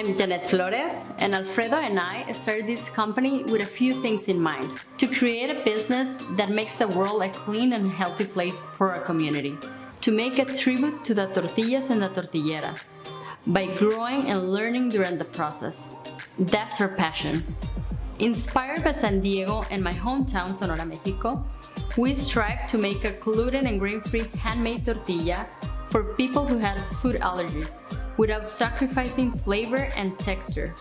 I'm Janet Flores, and Alfredo and I started this company with a few things in mind: to create a business that makes the world a clean and healthy place for our community, to make a tribute to the tortillas and the tortilleras by growing and learning during the process. That's our passion. Inspired by San Diego and my hometown, Sonora, Mexico, we strive to make a gluten and grain-free handmade tortilla for people who have food allergies, without sacrificing flavor and texture.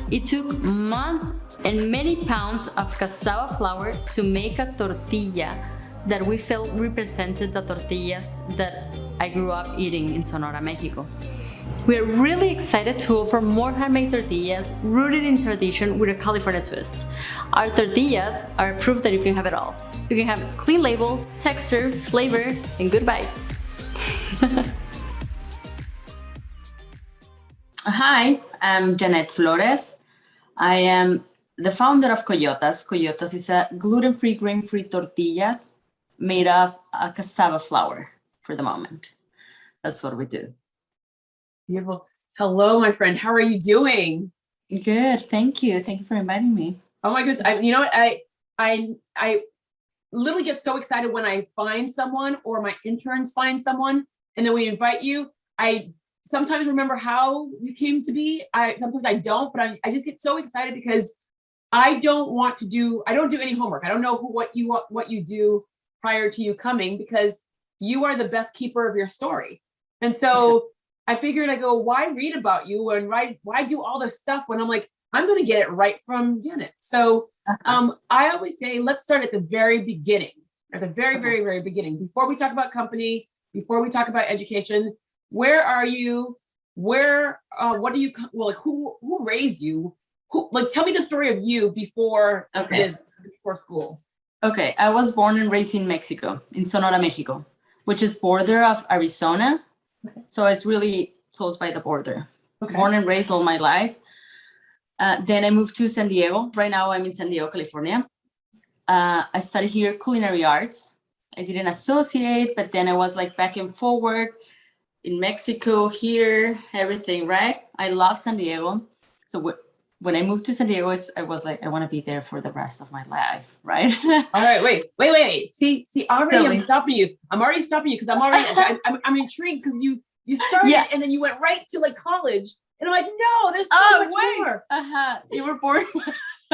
It took months and many pounds of cassava flour to make a tortilla that we felt represented the tortillas that I grew up eating in Sonora, Mexico. We are really excited to offer more handmade tortillas rooted in tradition with a California twist. Our tortillas are proof that you can have it all. You can have clean label, texture, flavor, and good vibes. Hi, I'm Janet Flores. I am the founder of COYOTAS. COYOTAS is a gluten-free, grain-free tortillas made of cassava flour for the moment. That's what we do. Beautiful. Hello, my friend. How are you doing? Good. Thank you. Thank you for inviting me. Oh my goodness. You know what? I literally get so excited when I find someone or my interns find someone and then we invite you. I sometimes remember how you came to be. Sometimes I don't, but I just get so excited because I don't do any homework. I don't know what you do prior to you coming, because you are the best keeper of your story. And so I figured, I go, why read about you and why do all this stuff when I'm like, I'm going to get it right from Janet. So I always say, let's start at the very beginning, at the very, very, very beginning. Before we talk about company, before we talk about education, where are you? What do you, well, like, who raised you? Tell me the story of you before school. Okay, I was born and raised in Mexico, in Sonora, Mexico, which is border of Arizona. Okay. So it's really close by the border. Okay. Born and raised all my life. Then I moved to San Diego. Right now I'm in San Diego, California. I studied here culinary arts. I did an associate, but then I was like back and forward in Mexico, here, everything, right? I love San Diego. So when I moved to San Diego, I was like, I want to be there for the rest of my life, right? All right, wait. See, already I'm stopping you. I'm already stopping you because I'm intrigued because you started and then you went right to like college. And I'm like, no, there's so much more. You were born.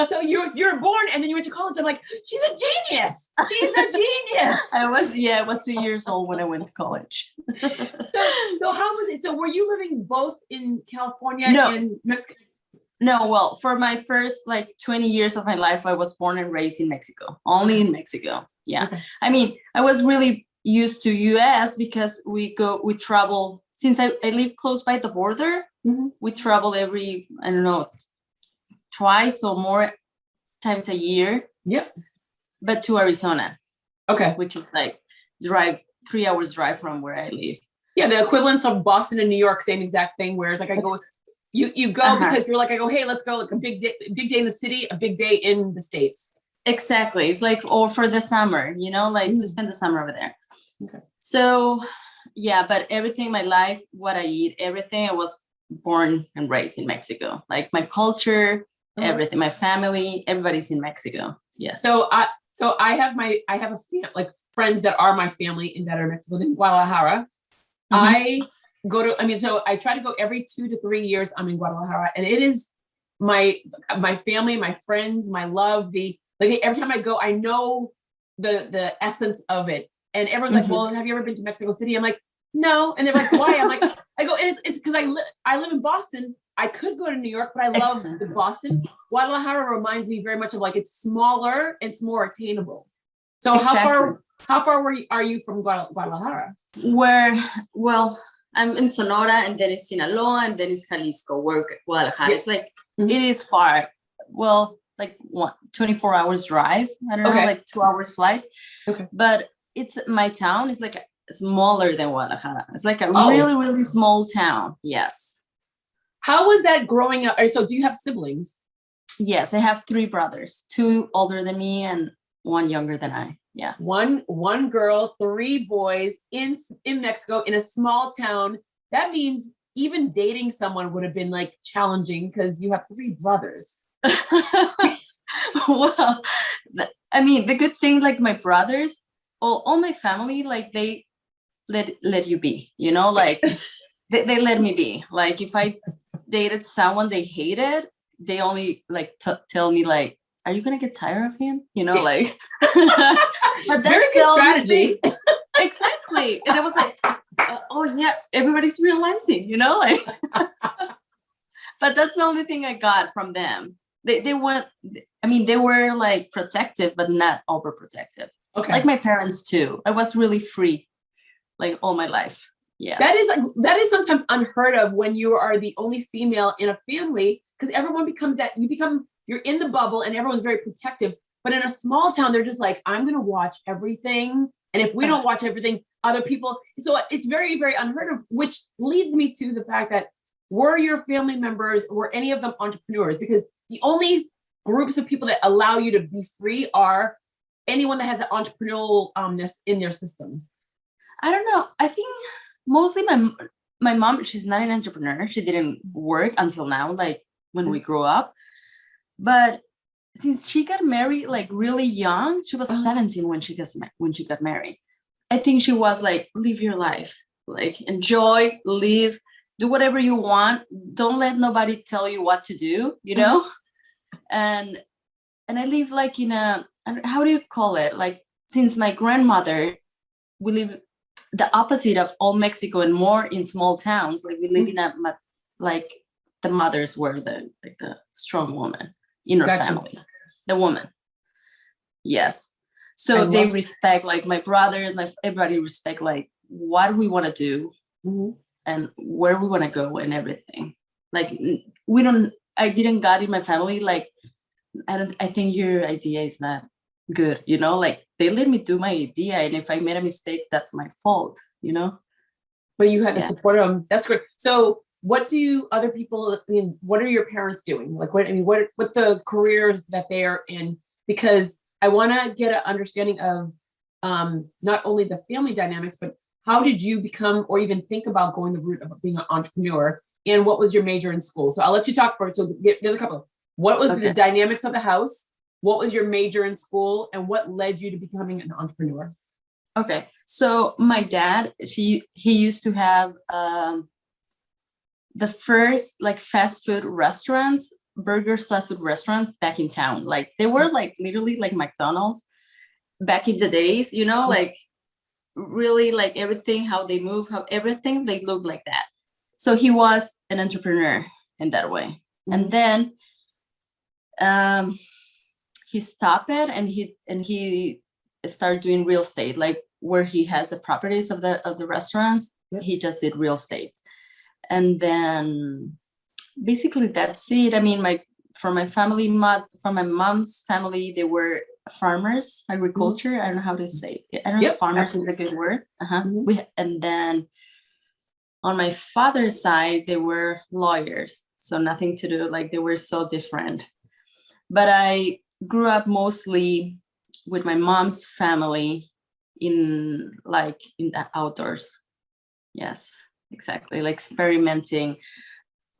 So you're born and then you went to college. I'm like, she's a genius. She's a genius. I was 2 years old when I went to college. So how was it? So were you living both in California and Mexico? No, well, for my first 20 years of my life, I was born and raised in Mexico, only in Mexico. Yeah. Okay. I mean, I was really used to US because we travel, since I live close by the border, we travel every, I don't know, twice or more times a year. Yep. But to Arizona. Okay. Which is 3 hours drive from where I live. Yeah, the equivalence of Boston and New York, same exact thing. Whereas I go, you go because you're like, I go, hey, let's go, like a big day in the city, a big day in the States. Exactly. It's or for the summer, to spend the summer over there. Okay. So yeah, but everything in my life, what I eat, everything, I was born and raised in Mexico. Like my culture, everything, my family, everybody's in Mexico. Yes. So I have friends that are my family that are in Mexico, in Guadalajara. So I try to go every 2 to 3 years. I'm in Guadalajara, and it is my family, my friends, my love. Every time I go, I know the essence of it. And everyone's like, well, have you ever been to Mexico City? I'm like, no. And they're like, why? I'm like, I go, it's because I live in Boston. I could go to New York, but I love the Boston. Guadalajara reminds me very much of it's smaller, it's more attainable. So how far are you from Guadalajara? I'm in Sonora, and then it's Sinaloa, and then it's Jalisco, where Guadalajara is it is far. Well, 24 hours drive. I don't know, 2 hours flight. Okay. But my town is smaller than Guadalajara. It's a really, really small town. Yes. How was that growing up? So do you have siblings? Yes, I have 3 brothers, 2 older than me and 1 younger than I. Yeah. One girl, 3 boys in Mexico, in a small town. That means even dating someone would have been like challenging because you have 3 brothers. Well, I mean, the good thing, like my brothers, all my family, like they let you be, you know, like they let me be. Like if I dated someone they hated, they only like tell me like, are you gonna get tired of him? You know, like. But that's Very good strategy. Exactly. And I was like, oh yeah, everybody's realizing, you know, like. But that's the only thing I got from them. They weren't, I mean, they were like protective, but not overprotective. Okay. Like my parents too. I was really free, like all my life. Yeah. That is sometimes unheard of when you are the only female in a family, because everyone becomes that, you're in the bubble and everyone's very protective. But in a small town, they're just like, I'm going to watch everything. And if we don't watch everything, other people. So it's very, very unheard of, which leads me to the fact that were your family members, were any of them entrepreneurs? Because the only groups of people that allow you to be free are anyone that has an entrepreneurialness in their system. I don't know. I think mostly my mom, she's not an entrepreneur. She didn't work until now, like when we grew up. But since she got married like really young, she was 17 when she got married. I think she was like, live your life, like enjoy, live, do whatever you want. Don't let nobody tell you what to do, you know? And I live like in a, how do you call it? Like, since my grandmother, we live the opposite of all Mexico and more in small towns. Like we live in a, like the mothers were the strong woman in her family, the woman. Yes. So they respect like my brothers, everybody respect like what we want to do and where we want to go and everything. Like I didn't got in my family. Like, I think your idea is not good, you know, like they let me do my idea. And if I made a mistake, that's my fault, you know? But you had the support of them. That's great. So what do other people, I mean, what are your parents doing? Like, what the careers that they are in? Because I want to get an understanding of not only the family dynamics, but how did you become or even think about going the route of being an entrepreneur? And what was your major in school? So I'll let you talk first. So there's a couple. What was the dynamics of the house? What was your major in school? And what led you to becoming an entrepreneur? Okay. So my dad, he used to have the first like fast food restaurants, fast food restaurants back in town. Like they were like literally like McDonald's back in the days, you know, like really like everything, how they move, how everything, they look like that. So he was an entrepreneur in that way. And then he stopped it and he started doing real estate, like where he has the properties of the restaurants. He just did real estate. And then basically that's it. I mean, from my mom's family, they were farmers, agriculture. I don't know how to say it. I don't know if farmers is a good word. And then on my father's side, they were lawyers. So nothing to do, like they were so different. But I grew up mostly with my mom's family in the outdoors. Yes, exactly. Like experimenting.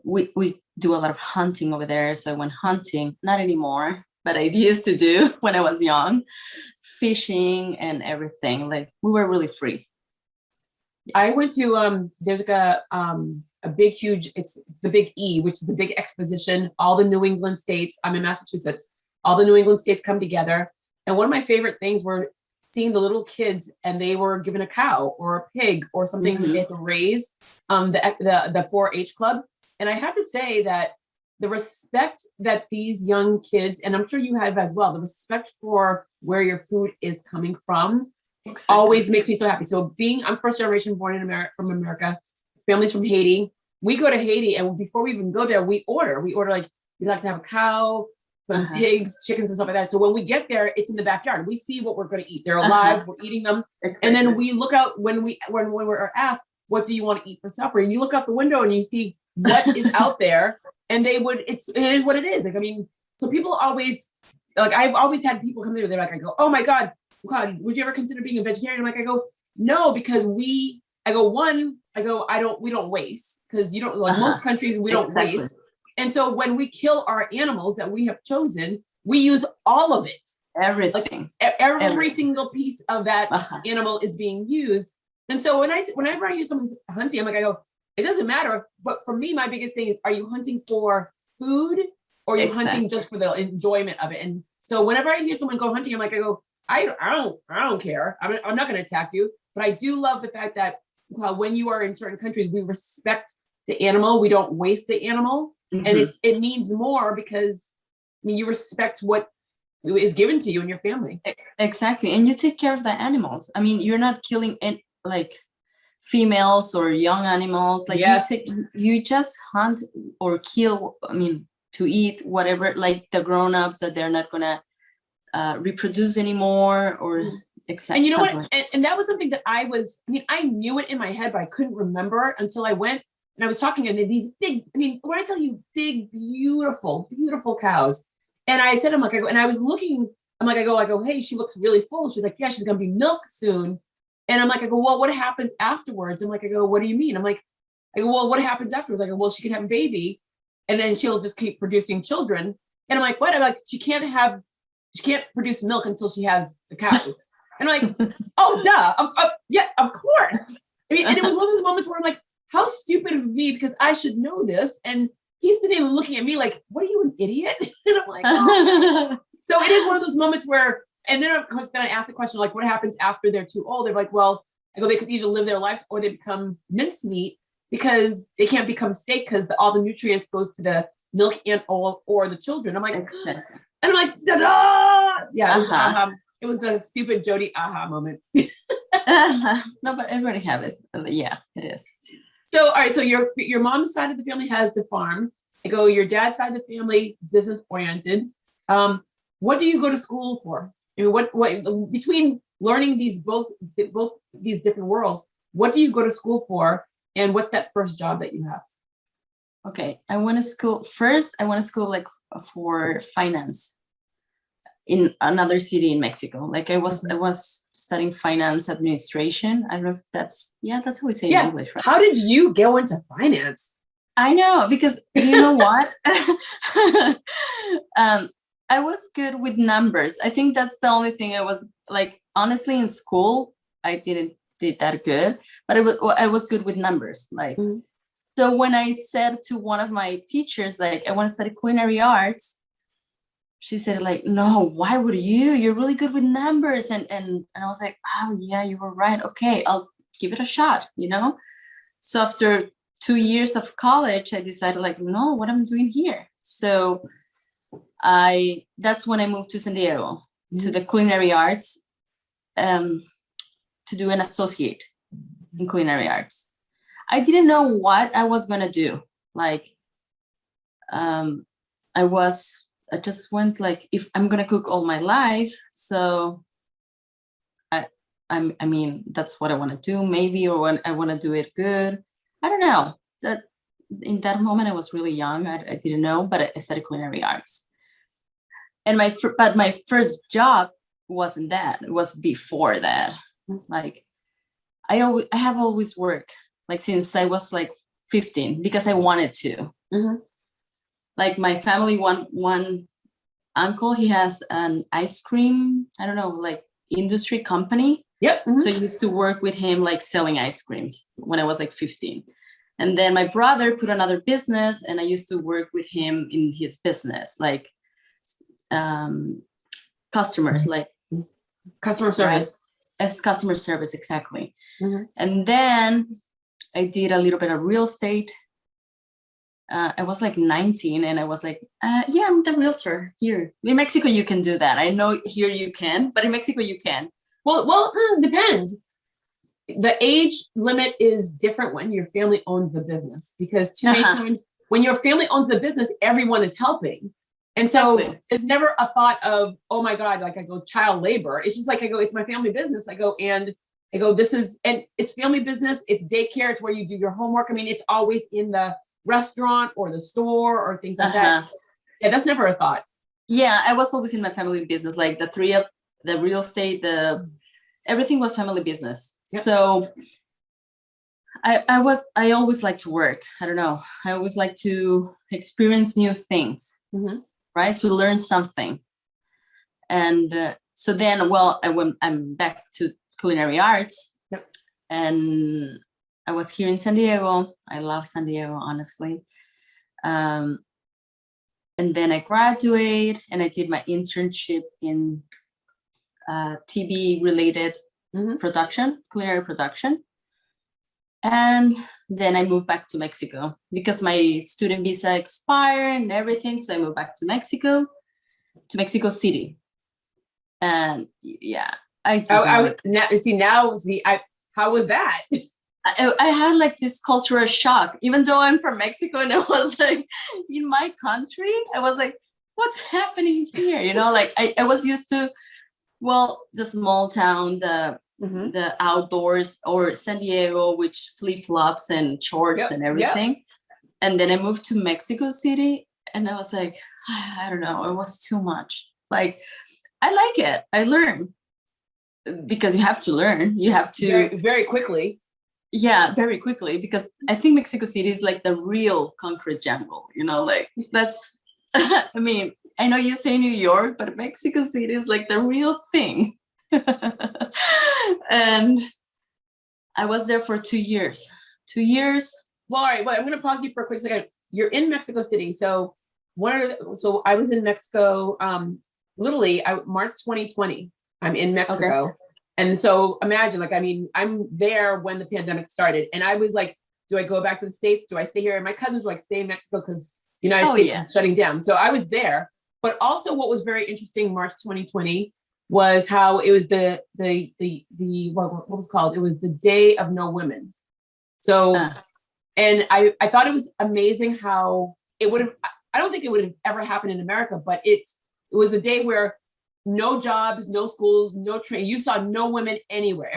We do a lot of hunting over there. So I went hunting, not anymore, but I used to do when I was young, fishing and everything. Like we were really free. Yes. I went to, there's like a big, huge, it's the Big E, which is the big exposition. All the New England states, I'm in Massachusetts, all the New England states come together. And one of my favorite things were seeing the little kids and they were given a cow or a pig or something that they had to raise, the 4-H club. And I have to say that the respect that these young kids, and I'm sure you have as well, the respect for where your food is coming from always makes me so happy. So I'm first generation born in America, from America, families from Haiti. We go to Haiti and before we even go there, we order like, we'd like to have a cow, some pigs, chickens and stuff like that. So when we get there, it's in the backyard. We see what we're going to eat. They're alive, we're eating them. And then we look out when we're asked, what do you want to eat for supper? And you look out the window and you see what is out there, and it is what it is. Like, I mean, so people always, like, I've always had people come in, they're like, I go, oh my God, would you ever consider being a vegetarian? I'm like, I go, no, because one, we don't waste, because you don't, like most countries, we don't waste. And so when we kill our animals that we have chosen, we use all of it. Everything. Like every single piece of that animal is being used. And so whenever I hear someone's hunting, I'm like, I go, it doesn't matter. But for me, my biggest thing is, are you hunting for food, or are you hunting just for the enjoyment of it? And so whenever I hear someone go hunting, I'm like, I don't care. I'm not going to attack you. But I do love the fact that when you are in certain countries, we respect the animal. We don't waste the animal. And it means more, because you respect what is given to you and your family. Exactly. And you take care of the animals. I mean, you're not killing like females or young animals. Like you just hunt or kill, I mean, to eat whatever, like the grown-ups that they're not gonna reproduce anymore, or and you know what? And that was something that I knew it in my head, but I couldn't remember until I went and I was talking to these big, when I tell you big, beautiful, beautiful cows. And I said, and I was looking, I go, hey, she looks really full. She's like, yeah, she's going to be milked soon. And I go, well, what happens afterwards? I go, what do you mean? I go, well, what happens afterwards? I go, well, she can have a baby and then she'll just keep producing children. And I'm like, what? I'm like, she can't produce milk until she has the cows. And I'm like, oh, duh. Yeah, of course. And it was one of those moments where I'm like, how stupid of me, because I should know this. And he's sitting and looking at me like, what are you, an idiot? And I'm like, oh. So it is one of those moments where, and then of course, then I ask the question, like, what happens after they're too old? They're like, well, I go, they could either live their lives or they become mincemeat, because they can't become steak, because all the nutrients goes to the milk and or the children. I'm like, and I'm like, da-da! Yeah, it was the stupid Jodi aha moment. No, but everybody has it. Yeah, it is. So, all right. So your mom's side of the family has the farm. I go, your dad's side of the family, business oriented. What do you go to school for? I mean, what between learning both these different worlds, what do you go to school for? And what's that first job that you have? Okay, I went to school like for finance in another city in Mexico. Like I was studying finance administration. I don't know if that's how we say in English, right? How did you go into finance? I know, because you know what? I was good with numbers. I think that's the only thing I was like, honestly, in school, I did that good, but I was good with numbers. Like, so when I said to one of my teachers, like, I want to study culinary arts, she said, like, no, why would you? You're really good with numbers. And I was like, oh yeah, you were right. Okay, I'll give it a shot, So after 2 years of college, I decided, like, no, what I'm doing here. So that's when I moved to San Diego to the culinary arts, to do an associate in culinary arts. I didn't know what I was gonna do. Like, I just went like, if I'm gonna cook all my life, so I mean that's what I want to do, maybe, or when I want to do it good. I don't know. That in that moment I was really young. I didn't know, but I studied culinary arts. And my first job wasn't that. It was before that. Like I have always worked, like since I was like 15, because I wanted to. Like my family, one uncle, he has an ice cream, I don't know, like industry company. Yep. So I used to work with him, like selling ice creams when I was like 15. And then my brother put another business, and I used to work with him in his business, like customers, like customer service. As customer service, exactly. And then I did a little bit of real estate. I was like 19, and I was like, yeah, I'm the realtor here. In Mexico, you can do that. I know here you can, but in Mexico, you can. Well, depends. The age limit is different when your family owns the business, because too many times when your family owns the business, everyone is helping. And so it's never a thought of, oh my God, like I go child labor. It's just like, I go, it's my family business. I go, this is, and it's family business. It's daycare. It's where you do your homework. I mean, it's always in the restaurant or the store or things like that. Yeah, that's never a thought. Yeah, I was always in my family business, like the three of the real estate, everything was family business. Yep. So I always like to work. I don't know. I always like to experience new things, right? To learn something. And so then, well, I'm back to culinary arts. Yep. And I was here in San Diego. I love San Diego, honestly. And then I graduated and I did my internship in TV related production, culinary production. And then I moved back to Mexico because my student visa expired and everything. So I moved back to Mexico City. And yeah, How was that? I had like this cultural shock, even though I'm from Mexico and I was like in my country, I was like, what's happening here? You know, like I was used to, well, the small town, the outdoors, or San Diego, which flip-flops and shorts and everything. Yep. And then I moved to Mexico City and I was like, I don't know, it was too much. Like, I like it. I learn because you have to learn. You have to very, very quickly. Yeah, very quickly, because I think Mexico City is like the real concrete jungle, you know, like that's, I mean, I know you say New York, but Mexico City is like the real thing. And I was there for 2 years. 2 years. Well, all right. Well, I'm going to pause you for a quick second. You're in Mexico City. So so I was in Mexico, literally March 2020, I'm in Mexico. Okay. And so imagine, like, I mean, I'm there when the pandemic started and I was like, do I go back to the States? Do I stay here? And my cousins were like, stay in Mexico because the United States is shutting down. So I was there. But also what was very interesting, March 2020, was how it was what was it called? It was the Day of No Women. So, and I thought it was amazing how it would have, I don't think it would have ever happened in America, but it was the day where no jobs, no schools, no training. You saw no women anywhere.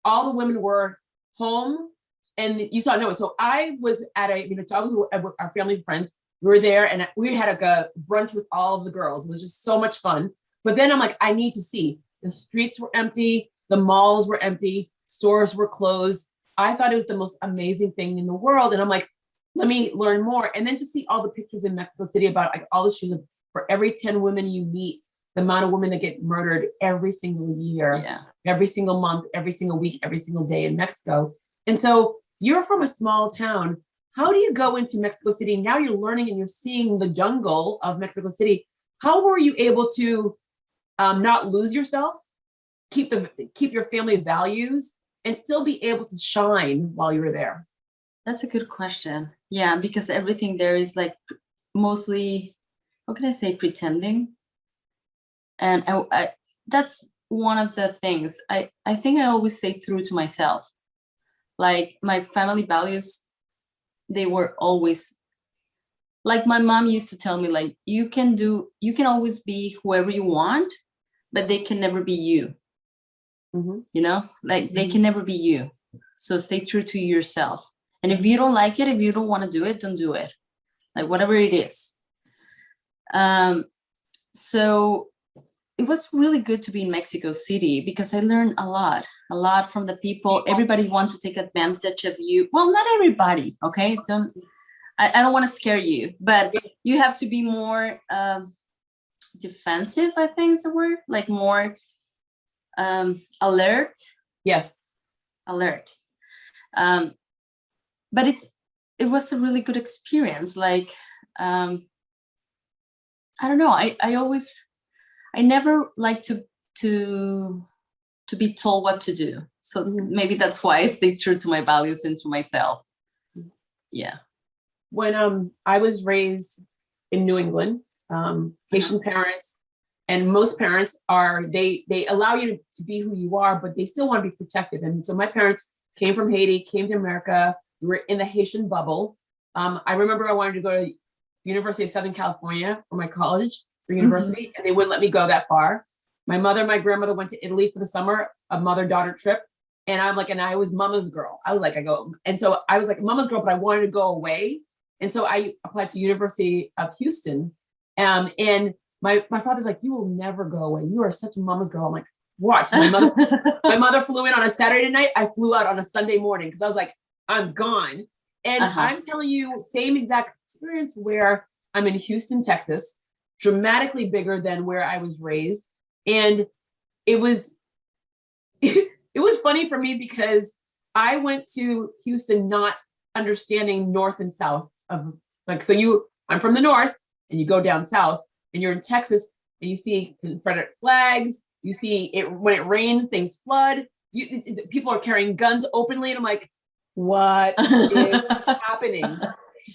All the women were home and you saw no one. So I was at so I was with our family and friends. We were there and we had a brunch with all of the girls. It was just so much fun. But then I'm like, I need to see. The streets were empty. The malls were empty. Stores were closed. I thought it was the most amazing thing in the world. And I'm like, let me learn more. And then to see all the pictures in Mexico City about like all the shoes of, for every 10 women you meet, the amount of women that get murdered every single year, every single month, every single week, every single day in Mexico. And so you're from a small town. How do you go into Mexico City? Now you're learning and you're seeing the jungle of Mexico City. How were you able to not lose yourself, keep your family values, and still be able to shine while you were there? That's a good question. Yeah, because everything there is like mostly, what can I say, pretending. And I that's one of the things I think I always say true to myself. Like my family values, they were always, like my mom used to tell me, like, you can always be whoever you want, but they can never be you. You know, like they can never be you. So stay true to yourself. And if you don't like it, if you don't want to do it, don't do it. Like whatever it is. So it was really good to be in Mexico City because I learned a lot from the people. Everybody wants to take advantage of you. Well, not everybody, okay? I don't want to scare you, but you have to be more defensive, I think is the word, like more alert. Yes. Alert. But it was a really good experience. Like, I don't know. I never like to be told what to do. So maybe that's why I stay true to my values and to myself. Yeah. When I was raised in New England, Haitian parents, and most parents they allow you to be who you are, but they still want to be protected. And so my parents came from Haiti, came to America. We were in the Haitian bubble. I remember I wanted to go to University of Southern California for my college. For university, and they wouldn't let me go that far. My mother and my grandmother went to Italy for the summer, a mother-daughter trip. And I was mama's girl. And so I was like mama's girl, but I wanted to go away. And so I applied to University of Houston. And my father's like, you will never go away. You are such a mama's girl. I'm like, watch. So my mother flew in on a Saturday night. I flew out on a Sunday morning because I was like, I'm gone. And Uh-huh. I'm telling you, same exact experience where I'm in Houston, Texas, dramatically bigger than where I was raised. And it was it was funny for me because I went to Houston not understanding north and south of like, so I'm from the north and you go down south and you're in Texas and you see Confederate flags, you see it when it rains, things flood. People are carrying guns openly, and I'm like, what is happening?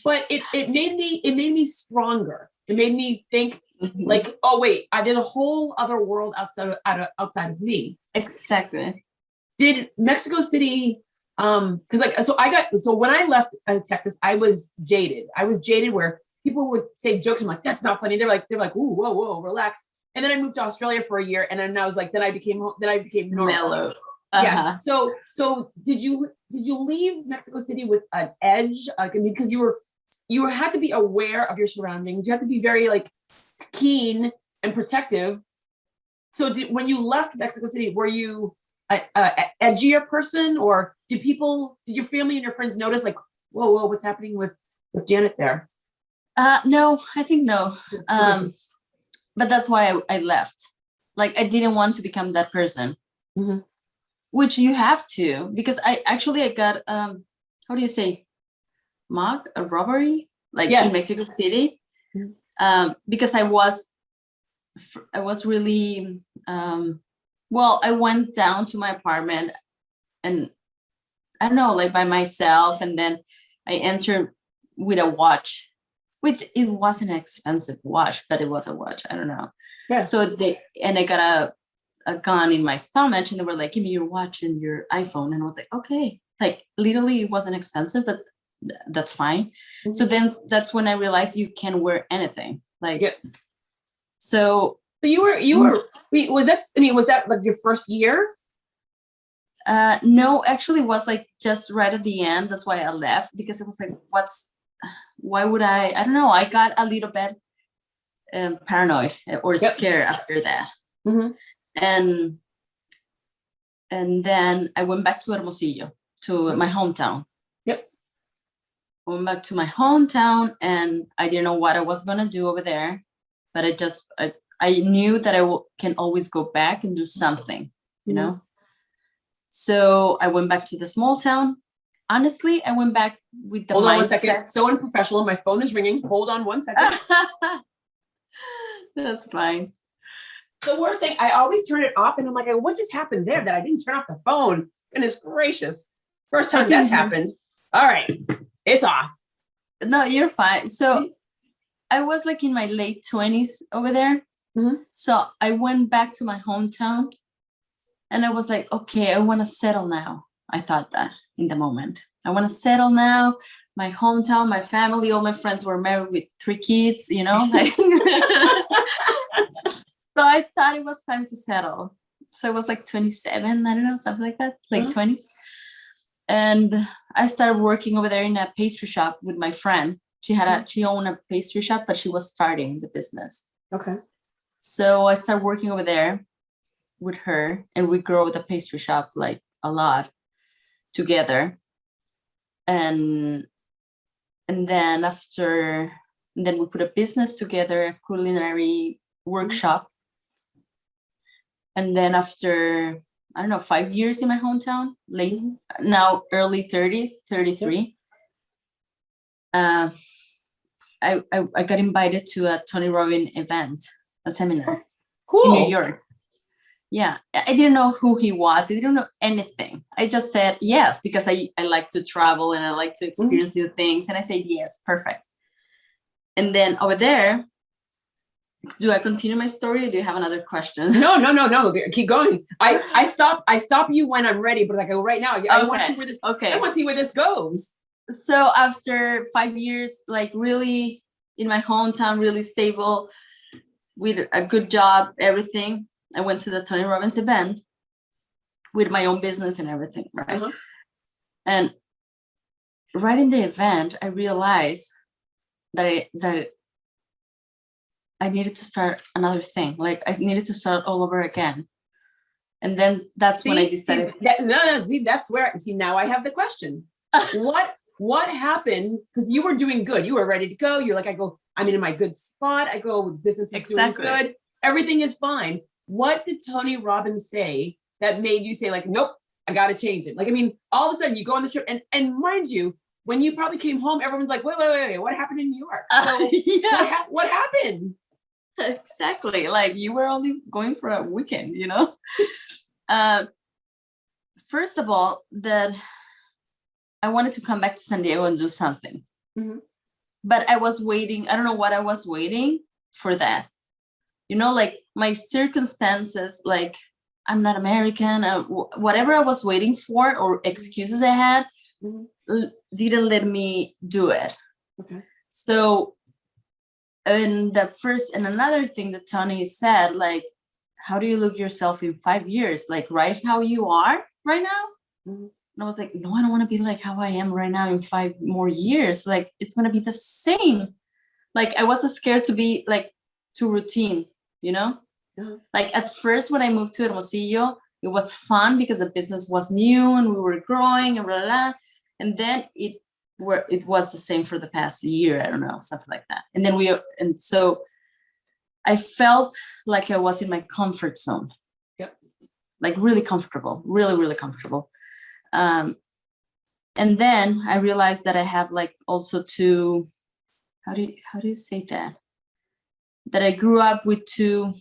But it made me stronger. It made me think like, oh wait, there's a whole other world outside of me. Exactly. Did Mexico City, because so when I left Texas, I was jaded. Where people would say jokes. I'm like, that's not funny. They're like, ooh, whoa, relax. And then I moved to Australia for a year, and then I was like, then I became normal. Mellow. Yeah. So did you leave Mexico City with an edge? Because you had to be aware of your surroundings. You have to be very like keen and protective. So when you left Mexico City, were you a edgier person, or did your family and your friends notice like, whoa, what's happening with Janet there? No, I think no. But that's why I left. Like, I didn't want to become that person. Mm-hmm. Which you have to, because I got how do you say, a robbery, like, yes. in Mexico City. Because I was really well, I went down to my apartment and I don't know, like by myself, and then I entered with a watch, which it wasn't an expensive watch, but it was a watch. I don't know. Yeah. So I got a gun in my stomach, and they were like, give me your watch and your iPhone. And I was like, okay. Like, literally it wasn't expensive, but that's fine. Mm-hmm. So then that's when I realized you can wear anything. Like, yeah. So you were, was that like your first year? No, actually it was like just right at the end. That's why I left, because it was like, why would I don't know. I got a little bit paranoid or scared after that. Mm-hmm. And then I went back to Hermosillo, to my hometown. Yep. I went back to my hometown, and I didn't know what I was gonna do over there, but I knew that I can always go back and do something, you know. So I went back to the small town. Honestly, I went back with the mindset. Hold on 1 second. So unprofessional. My phone is ringing. Hold on 1 second. That's fine. The worst thing, I always turn it off, and I'm like, what just happened there that I didn't turn off the phone? Goodness gracious. First time that's happened. All right. It's off. No, you're fine. So I was like in my late 20s over there. Mm-hmm. So I went back to my hometown, and I was like, okay, I want to settle now. I thought that in the moment. I want to settle now. My hometown, my family, all my friends were married with 3 kids, you know. Like, so I thought it was time to settle. So I was like 27, I don't know, something like that, like 20s. And I started working over there in a pastry shop with my friend. She owned a pastry shop, but she was starting the business. Okay. So I started working over there with her, and we grow the pastry shop like a lot together. And then we put a business together, a culinary workshop. And then after, I don't know, 5 years in my hometown, now early 30s, 33, I got invited to a Tony Robbins event, a seminar in New York. Yeah, I didn't know who he was. I didn't know anything. I just said yes, because I like to travel and I like to experience new things. And I said, yes, perfect. And then over there, do I continue my story, or do you have another question? No. Keep going. I stop you when I'm ready, but like right now, I want to see where this. Okay. I want to see where this goes. So after 5 years, like really in my hometown, really stable, with a good job, everything, I went to the Tony Robbins event with my own business and everything, right? Uh-huh. And right in the event, I realized that I needed to start another thing. Like, I needed to start all over again. And then that's when I decided. That's where, now I have the question. what happened? Because you were doing good. You were ready to go. You're like, I'm in my good spot. I go, business is doing good. Everything is fine. What did Tony Robbins say that made you say like, nope, I got to change it? Like, I mean, all of a sudden you go on this trip and mind you, when you probably came home, everyone's like, wait, what happened in New York? So what happened? Exactly. Like you were only going for a weekend, you know? First of all, that I wanted to come back to San Diego and do something. Mm-hmm. But I was waiting. I don't know what I was waiting for that. You know, like my circumstances, like I'm not American, whatever I was waiting for or excuses I had, didn't let me do it. Okay. So, and another thing that Tony said, like, how do you look yourself in 5 years? Like, right how you are right now? Mm-hmm. And I was like, no, I don't want to be like how I am right now in 5 more years. Like, it's going to be the same. Like, I was scared to be like too routine, you know? Uh-huh. Like at first when I moved to Hermosillo, it was fun because the business was new and we were growing and blah, blah, blah. And then it was the same for the past year. I don't know, something like that. And so I felt like I was in my comfort zone. Yep. Like really comfortable, really, really comfortable. And then I realized that I have like also two, how do you say that? That I grew up with two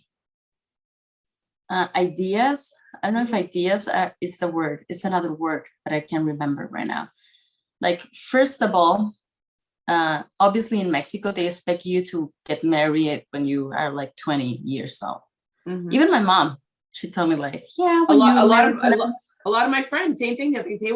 ideas. I don't know if ideas is the word. It's another word, but I can't remember right now. Like, first of all, obviously in Mexico, they expect you to get married when you are like 20 years old. Mm-hmm. Even my mom, she told me like, yeah, a lot of my friends, same thing. They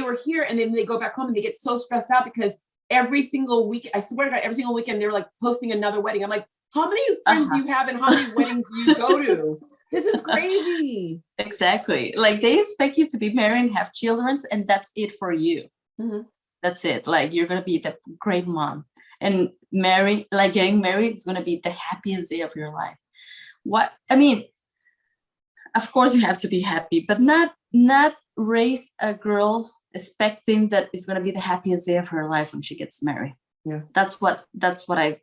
were here and then they go back home and they get so stressed out because every single week, I swear to God, every single weekend they're like posting another wedding. I'm like, how many friends do you have and how many weddings do you go to? This is crazy. Exactly. Like they expect you to be married and have children and that's it for you. Mm-hmm. That's it. Like you're going to be the great mom and getting married is going to be the happiest day of your life. Of course you have to be happy, but not raise a girl expecting that it's going to be the happiest day of her life when she gets married. Yeah. That's what I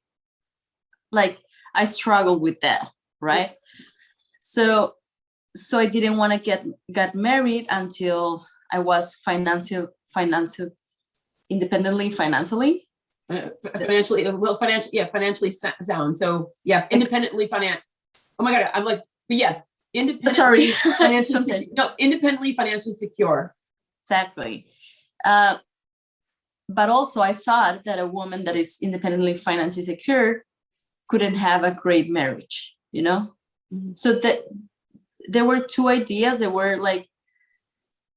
like. I struggle with that. Right. Yeah. So I didn't want to get married until I was financially independently financially sound. So yes, independently financial. Oh my God, I'm like, but yes, independently. Sorry, independently financially secure. Exactly. But also, I thought that a woman that is independently financially secure couldn't have a great marriage. You know, mm-hmm. So that there were two ideas that were like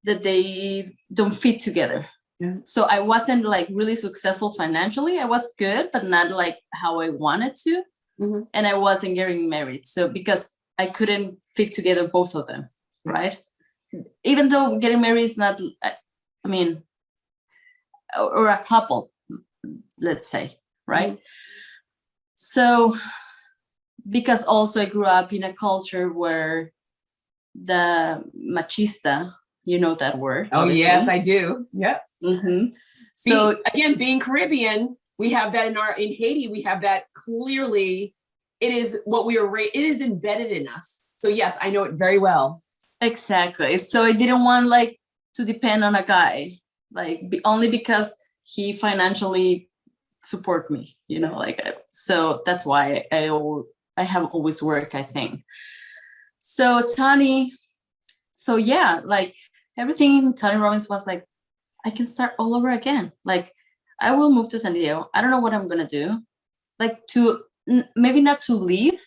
that they don't fit together. Yeah. So I wasn't like really successful financially. I was good, but not like how I wanted to. Mm-hmm. And I wasn't getting married. So because I couldn't fit together both of them, right? Even though getting married is not, or a couple, let's say, right? Mm-hmm. So because also I grew up in a culture where the machista, you know that word. Oh, obviously. Yes, I do. Yep. Mm-hmm. So again, being Caribbean, we have that in Haiti, we have that clearly. It is what we are, it is embedded in us. So yes, I know it very well. Exactly. So I didn't want like to depend on a guy, like only because he financially support me, you know, like, so that's why I have always worked, I think. So Tony, so yeah, like everything in Tony Robbins was like, I can start all over again. Like I will move to San Diego. I don't know what I'm going to do. Like maybe not to leave,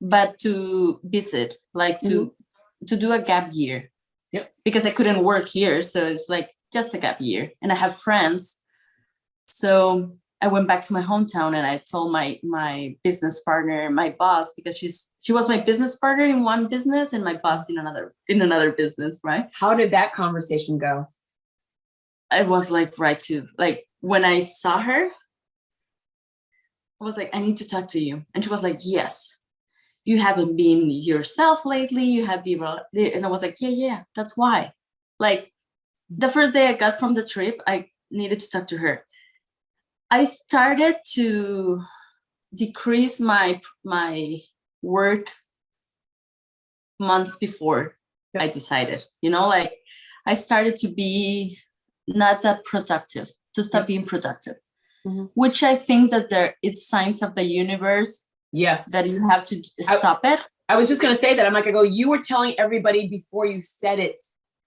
but to visit, like to do a gap year. Yep. Because I couldn't work here. So it's like just a gap year and I have friends. So I went back to my hometown and I told my business partner, my boss, because she was my business partner in one business and my boss in another business, right? How did that conversation go? I was like, when I saw her, I was like, I need to talk to you. And she was like, yes, you haven't been yourself lately. You have been, and I was like, yeah, that's why. Like, the first day I got from the trip, I needed to talk to her. I started to decrease my work months before I decided, like I started to be not that productive, to stop being productive, which I think that it's signs of the universe. Yes. That you have to stop it. I was just going to say that. I'm like, you were telling everybody before you said it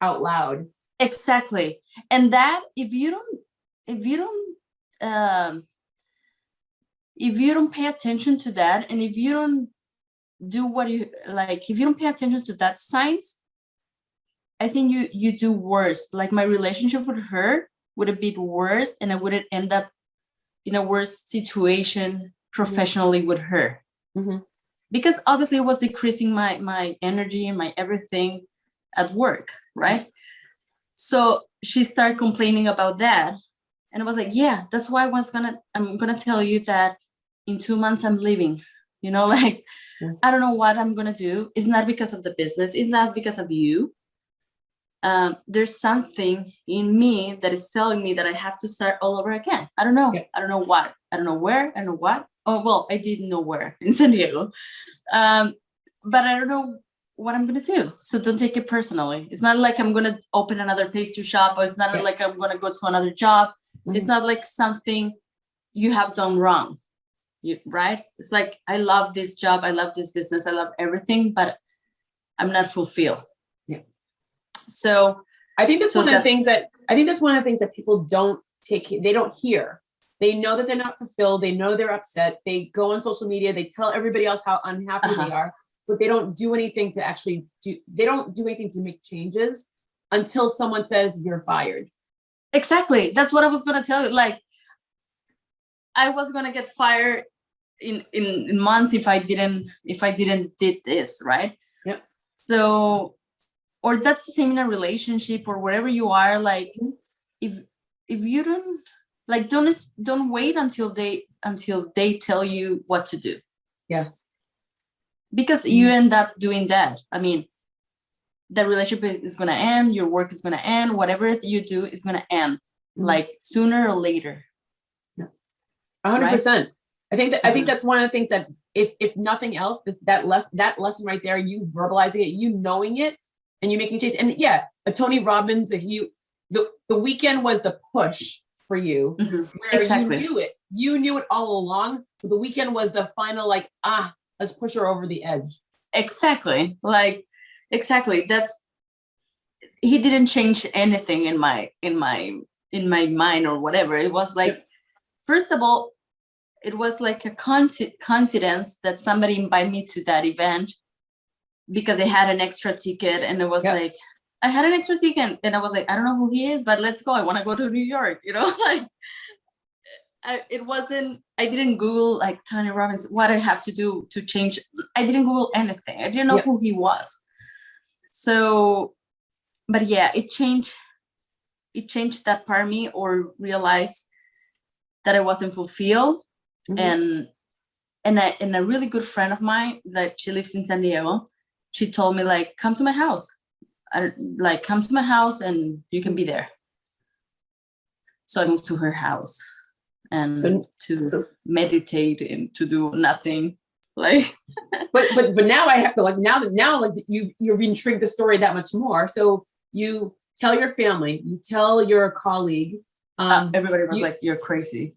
out loud. Exactly. And that if you don't pay attention to that, and if you don't do what you like, if you don't pay attention to that signs, I think you do worse. Like my relationship with her would have been worse, and I wouldn't end up in a worse situation professionally with her. Because obviously it was decreasing my energy and my everything at work, right? So she started complaining about that, and I was like, yeah, that's why I'm gonna tell you that in 2 months I'm leaving. Like I don't know what I'm gonna do. It's not because of the business. It's not because of you. There's something in me that is telling me that I have to start all over again. I don't know. I don't know what. I don't know where. I don't know what. Oh, well, I didn't know where in San Diego. But I don't know what I'm going to do. So don't take it personally. It's not like I'm going to open another pastry shop, or it's not like I'm going to go to another job. It's not like something you have done wrong. Right? It's like, I love this job. I love this business. I love everything, but I'm not fulfilled. So I think that's one of the things that people don't they don't hear. They know that they're not fulfilled. They know they're upset. They go on social media. They tell everybody else how unhappy they are, but they don't do anything to actually they don't do anything to make changes until someone says you're fired. Exactly. That's what I was going to tell you. Like, I was going to get fired in months if I didn't did this, right? Yep. So, or that's the same in a relationship or wherever you are. Like, if you don't, like, don't wait until they tell you what to do. Yes. Because you end up doing that. I mean, the relationship is going to end, your work is going to end, whatever you do is going to end, like sooner or later. 100%. I think that's one of the things that if nothing else, that lesson right there, you verbalizing it, you knowing it, and you making change. And yeah, a Tony Robbins, the weekend was the push for you, where exactly. you knew it all along. But the weekend was the final, like, let's push her over the edge. Exactly. Like, exactly. He didn't change anything in my mind or whatever. It was like, first of all, it was like a coincidence that somebody invited me to that event because they had an extra ticket, and it was like, I had an extra ticket, and I was like, I don't know who he is, but let's go. I want to go to New York, like I didn't Google like Tony Robbins, what I have to do to change. I didn't Google anything. I didn't know who he was. So, but yeah, it changed that part of me, or realized that I wasn't fulfilled. And a really good friend of mine that she lives in San Diego, she told me, like, come to my house. Come to my house and you can be there. So I moved to her house and to meditate and to do nothing. Like, but now I have to, like, now you've intrigued the story that much more. So you tell your family, you tell your colleague. Everybody was like, you're crazy.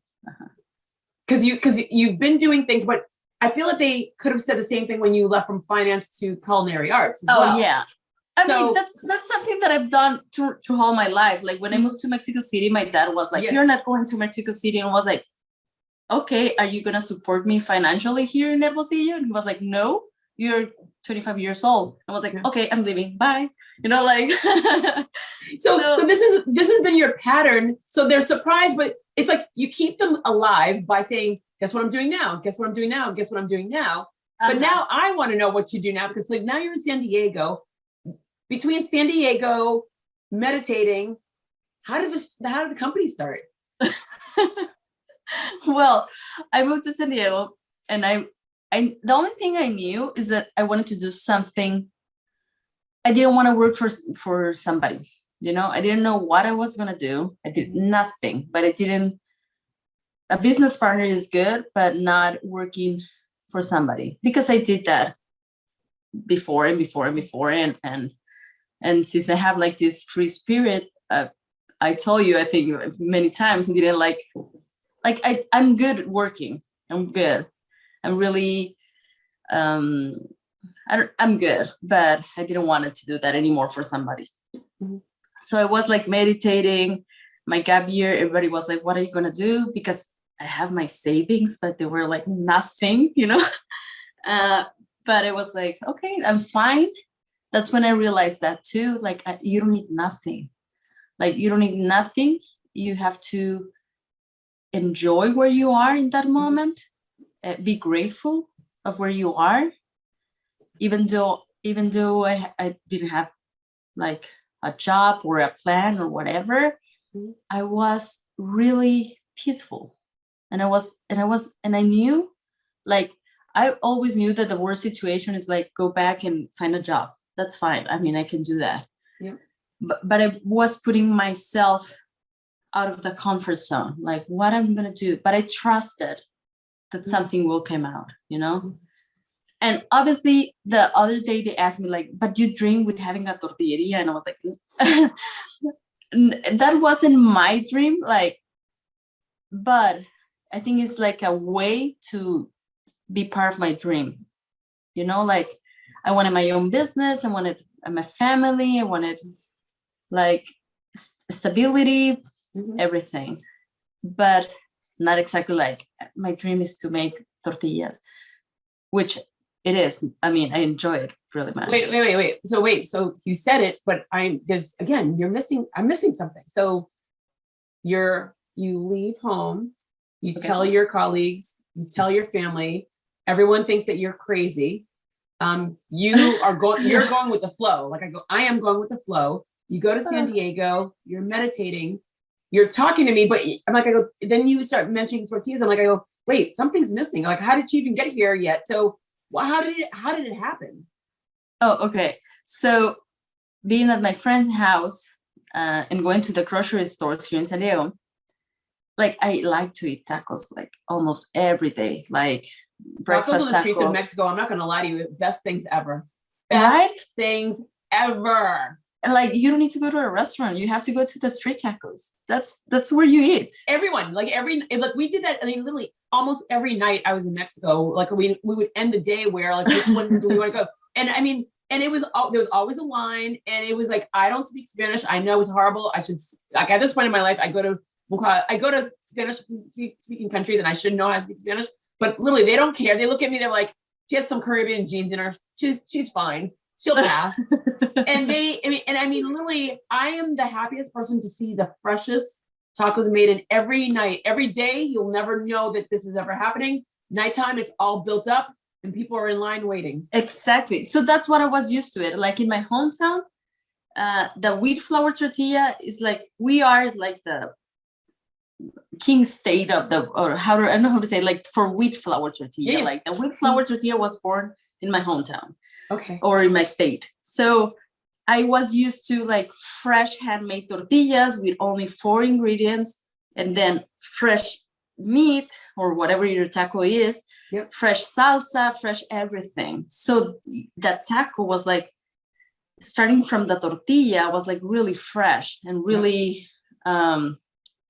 Because you've been doing things, but I feel like they could have said the same thing when you left from finance to culinary arts as well. Yeah. I mean, that's something that I've done through all my life. Like, when I moved to Mexico City, my dad was like, you're not going to Mexico City. And I was like, okay, are you going to support me financially here in Hermosillo? And he was like, no, you're 25 years old. I was like, okay, I'm leaving. Bye. Like. So this has been your pattern. So they're surprised, but it's like you keep them alive by saying, guess what I'm doing now? Guess what I'm doing now? Guess what I'm doing now? But now I want to know what you do now, because like now you're in San Diego. Between San Diego, meditating, how did the company start? Well, I moved to San Diego, and I the only thing I knew is that I wanted to do something. I didn't want to work for somebody. I didn't know what I was going to do. I did nothing, but a business partner is good, but not working for somebody, because I did that before and before and before. And since I have like this free spirit, I told you, I think many times, I didn't I'm good working. I'm good. I'm really, I'm good, but I didn't want to do that anymore for somebody. Mm-hmm. So I was like meditating my gap year. Everybody was like, what are you going to do? Because I have my savings, but they were like nothing, but it was like, okay, I'm fine. That's when I realized that too. Like, you don't need nothing. Like, you don't need nothing. You have to enjoy where you are in that moment. Be grateful of where you are. Even though I didn't have like a job or a plan or whatever, I was really peaceful. And I knew, like, I always knew that the worst situation is like, go back and find a job. That's fine. I mean, I can do that. Yeah. But I was putting myself out of the comfort zone, like what I'm going to do. But I trusted that something will come out, And obviously the other day they asked me like, but you dream with having a tortilleria? And I was like, that wasn't my dream. Like, but I think it's like a way to be part of my dream. Like, I wanted my own business. I wanted my family. I wanted like stability, everything, but not exactly like my dream is to make tortillas, which it is. I mean, I enjoy it really much. Wait. So you said it, but I'm missing something. So you leave home, you tell your colleagues, you tell your family, everyone thinks that you're crazy. You're going with the flow. Like I am going with the flow. You go to San Diego, you're meditating, you're talking to me, but I'm like, then you start mentioning tortillas. I'm like, wait, something's missing. Like, how did you even get here yet? So how did it happen? Oh, okay. So being at my friend's house and going to the grocery stores here in San Diego, like, I like to eat tacos like almost every day, like breakfast tacos on the streets of Mexico. I'm not going to lie to you. Best things ever. Best things ever. Like, you don't need to go to a restaurant. You have to go to the street tacos. That's where you eat. Everyone, like we did that. I mean, literally almost every night I was in Mexico. Like we would end the day where like, which one do we want to go? And I mean, and there was always a line, and it was like, I don't speak Spanish. I know it's horrible. I should, like, at this point in my life, I go to Spanish speaking countries, and I should know how to speak Spanish. But literally, they don't care. They look at me. They're like, she has some Caribbean genes in her. She's fine. She'll pass. And literally, I am the happiest person to see the freshest tacos made. And every night, every day, you'll never know that this is ever happening. Nighttime, it's all built up and people are in line waiting. Exactly. So that's what I was used to it. Like in my hometown, the wheat flour tortilla is like, we are like the king state of I don't know how to say, like, for wheat flour tortilla. Yeah. Like the wheat flour tortilla was born in my hometown. Okay. Or in my state. So I was used to like fresh handmade tortillas with only 4 ingredients, and then fresh meat or whatever your taco is, fresh salsa, fresh everything. So that taco was like, starting from the tortilla, was like really fresh and really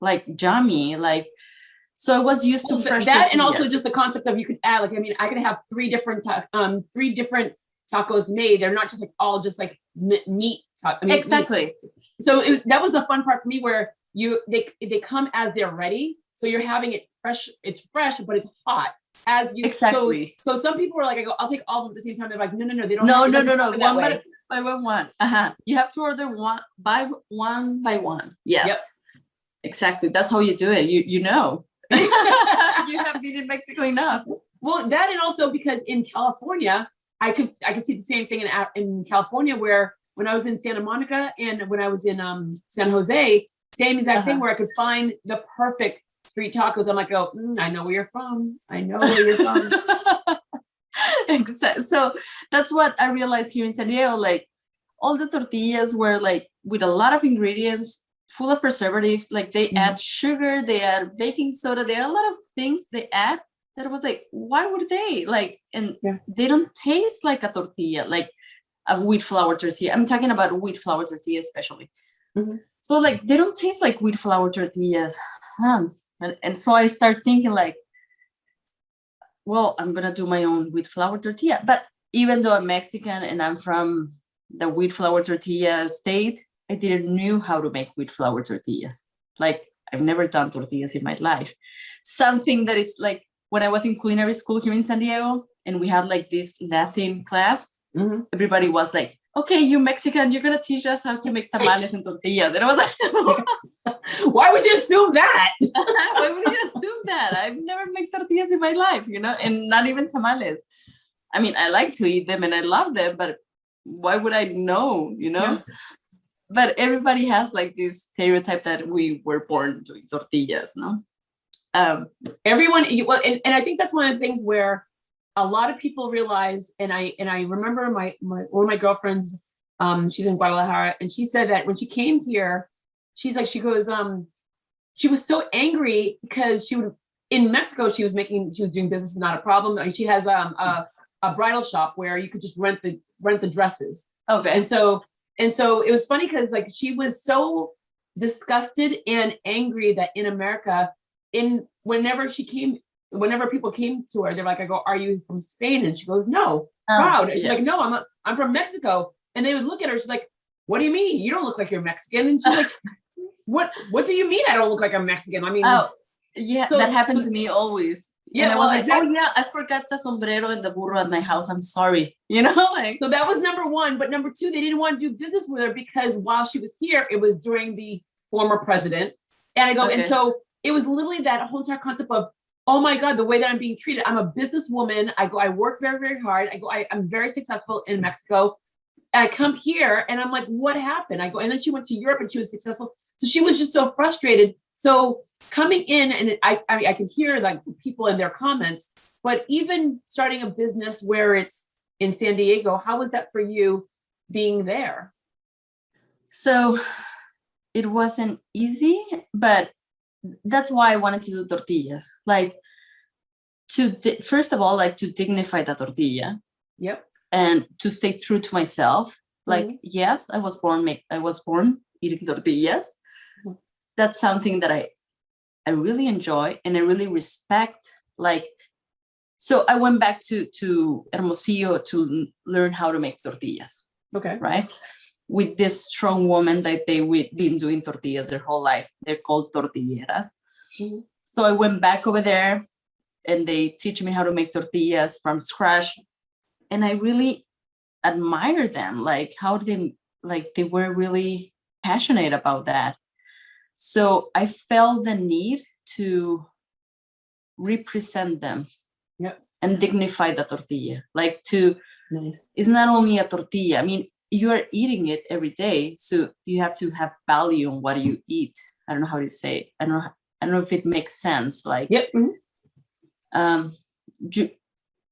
like yummy. Like, so I was used to fresh that, tortilla. and also just the concept of, you could add, like, I mean, I could have 3 different tacos made. They're not just like all just like meat. Exactly. Meat. So that was the fun part for me, where they come as they're ready. So you're having it fresh. It's fresh, but it's hot as you. Exactly. So some people are like, I'll take all of them at the same time. They're like, no. They don't. No. One by one. You have to order one by one. Yes. Yep. Exactly. That's how you do it. You know. You have been in Mexico enough. Well, that, and also because in California, I could see the same thing in California, where when I was in Santa Monica and when I was in San Jose, same exact thing, where I could find the perfect street tacos. I'm like, I know where you're from. Exactly. So that's what I realized here in San Diego. Like, all the tortillas were like with a lot of ingredients, full of preservative. Like they add sugar, they add baking soda, there are a lot of things they add that was like, why would they like? And they don't taste like a tortilla, like a wheat flour tortilla. I'm talking about wheat flour tortilla especially. So like they don't taste like wheat flour tortillas. And so I start thinking like, well, I'm gonna do my own wheat flour tortilla. But even though I'm Mexican and I'm from the wheat flour tortilla state, I didn't knew how to make wheat flour tortillas. Like I've never done tortillas in my life. Something that it's like when I was in culinary school here in San Diego and we had like this Latin class, everybody was like, okay, you Mexican, you're gonna teach us how to make tamales and tortillas. And I was like, why would you assume that? why would you assume that? I've never made tortillas in my life, you know, and not even tamales. I mean, I like to eat them and I love them, but why would I know, you know? But everybody has like this stereotype that we were born doing tortillas, no? Everyone, well, and I think that's one of the things where a lot of people realize, and I remember one of my girlfriends, she's in Guadalajara, and she said that when she came here, she was so angry because in Mexico, she was doing business, not a problem. And she has a bridal shop where you could just rent the dresses. Okay. And so it was funny because like she was so disgusted and angry that in America, whenever people came to her, they're like, I go, are you from Spain? And she goes, no, proud. And she's like, no, I'm from Mexico. And they would look at her, she's like, what do you mean? You don't look like you're Mexican. And she's like, what do you mean I don't look like I'm Mexican? I mean, so, that happened to me always. Yeah, and I was like, exactly. Oh yeah, I forgot the sombrero and the burro at my house. I'm sorry. You know, like. So that was number one. But number two, they didn't want to do business with her because while she was here, it was during the former president. And I go, and so it was literally that whole entire concept of, oh my God, the way that I'm being treated. I'm a businesswoman. I work very, very hard. I'm very successful in Mexico. And I come here and I'm like, what happened? I go, and then she went to Europe and she was successful. So she was just so frustrated. So coming in, and I can hear like people in their comments, but even starting a business where it's in San Diego, how was that for you being there? So it wasn't easy, but that's why I wanted to do tortillas. Like first of all, like to dignify the tortilla. Yep. And to stay true to myself. Like, yes, I was born eating tortillas. That's something that I really enjoy and I really respect. Like, so I went back to Hermosillo to learn how to make tortillas. Okay. Right. With this strong woman that we've been doing tortillas their whole life. They're called tortilleras. So I went back over there and they teach me how to make tortillas from scratch. And I really admire them, like how they were really passionate about that. So I felt the need to represent them and dignify the tortilla. Like it's not only a tortilla. I mean, you're eating it every day. So you have to have value on what you eat. I don't know how to say it. I don't know if it makes sense. Like,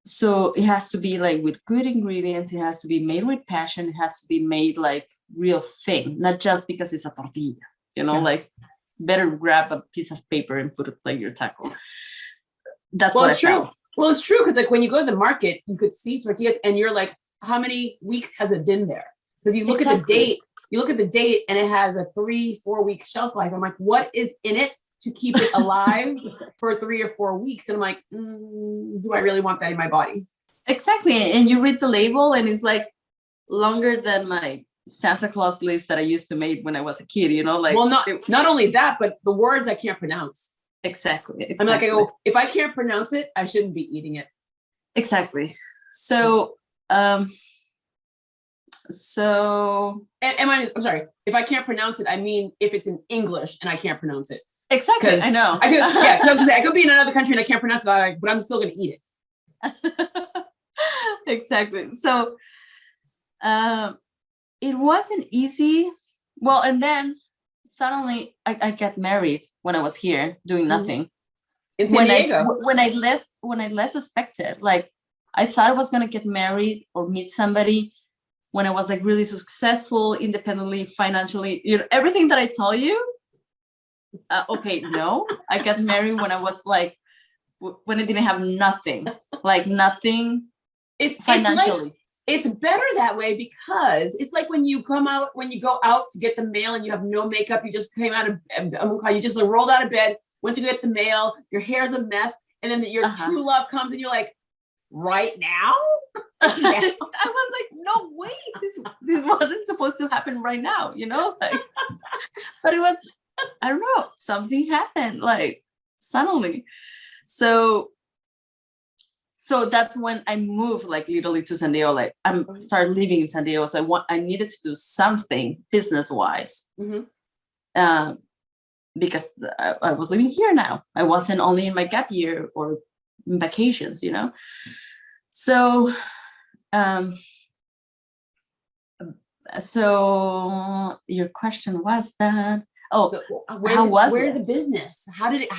so it has to be like with good ingredients. It has to be made with passion. It has to be made like real thing, not just because it's a tortilla, you know, like better grab a piece of paper and put it like your taco. That's what I felt. Well, it's true. Cause like when you go to the market, you could see tortillas and you're like, how many weeks has it been there? Because you look at the date and it has a 3-4 week shelf life. I'm like, what is in it to keep it alive for 3 or 4 weeks? And I'm like, do I really want that in my body? Exactly. And you read the label and it's like longer than my Santa Claus list that I used to make when I was a kid, you know, like. Well, not only that, but the words I can't pronounce. Exactly. I'm like, I go, if I can't pronounce it, I shouldn't be eating it. Exactly. So, I'm sorry, if I can't pronounce it, I mean, if it's in English and I can't pronounce it. Exactly. I know. I could be in another country and I can't pronounce it, but I'm still going to eat it. Exactly. So, it wasn't easy. Well, and then suddenly I got married when I was here doing nothing. In San Diego. When I less expected, like I thought I was going to get married or meet somebody when I was like really successful, independently, financially, everything that I tell you. Okay, no, I got married when I was like, when I didn't have nothing, like nothing financially. It's better that way because it's like when you go out to get the mail and you have no makeup, you just came out of, you just like rolled out of bed, went to get the mail, your hair's a mess, and then your true love comes and you're like, right now? I was like, no, wait, this wasn't supposed to happen right now, like, but it was, I don't know, something happened like suddenly. So that's when I moved like literally to San Diego. Like I started living in San Diego. So I needed to do something business-wise. Because I was living here now. I wasn't only in my gap year or in vacations, So so your question was that, where the business? How did it?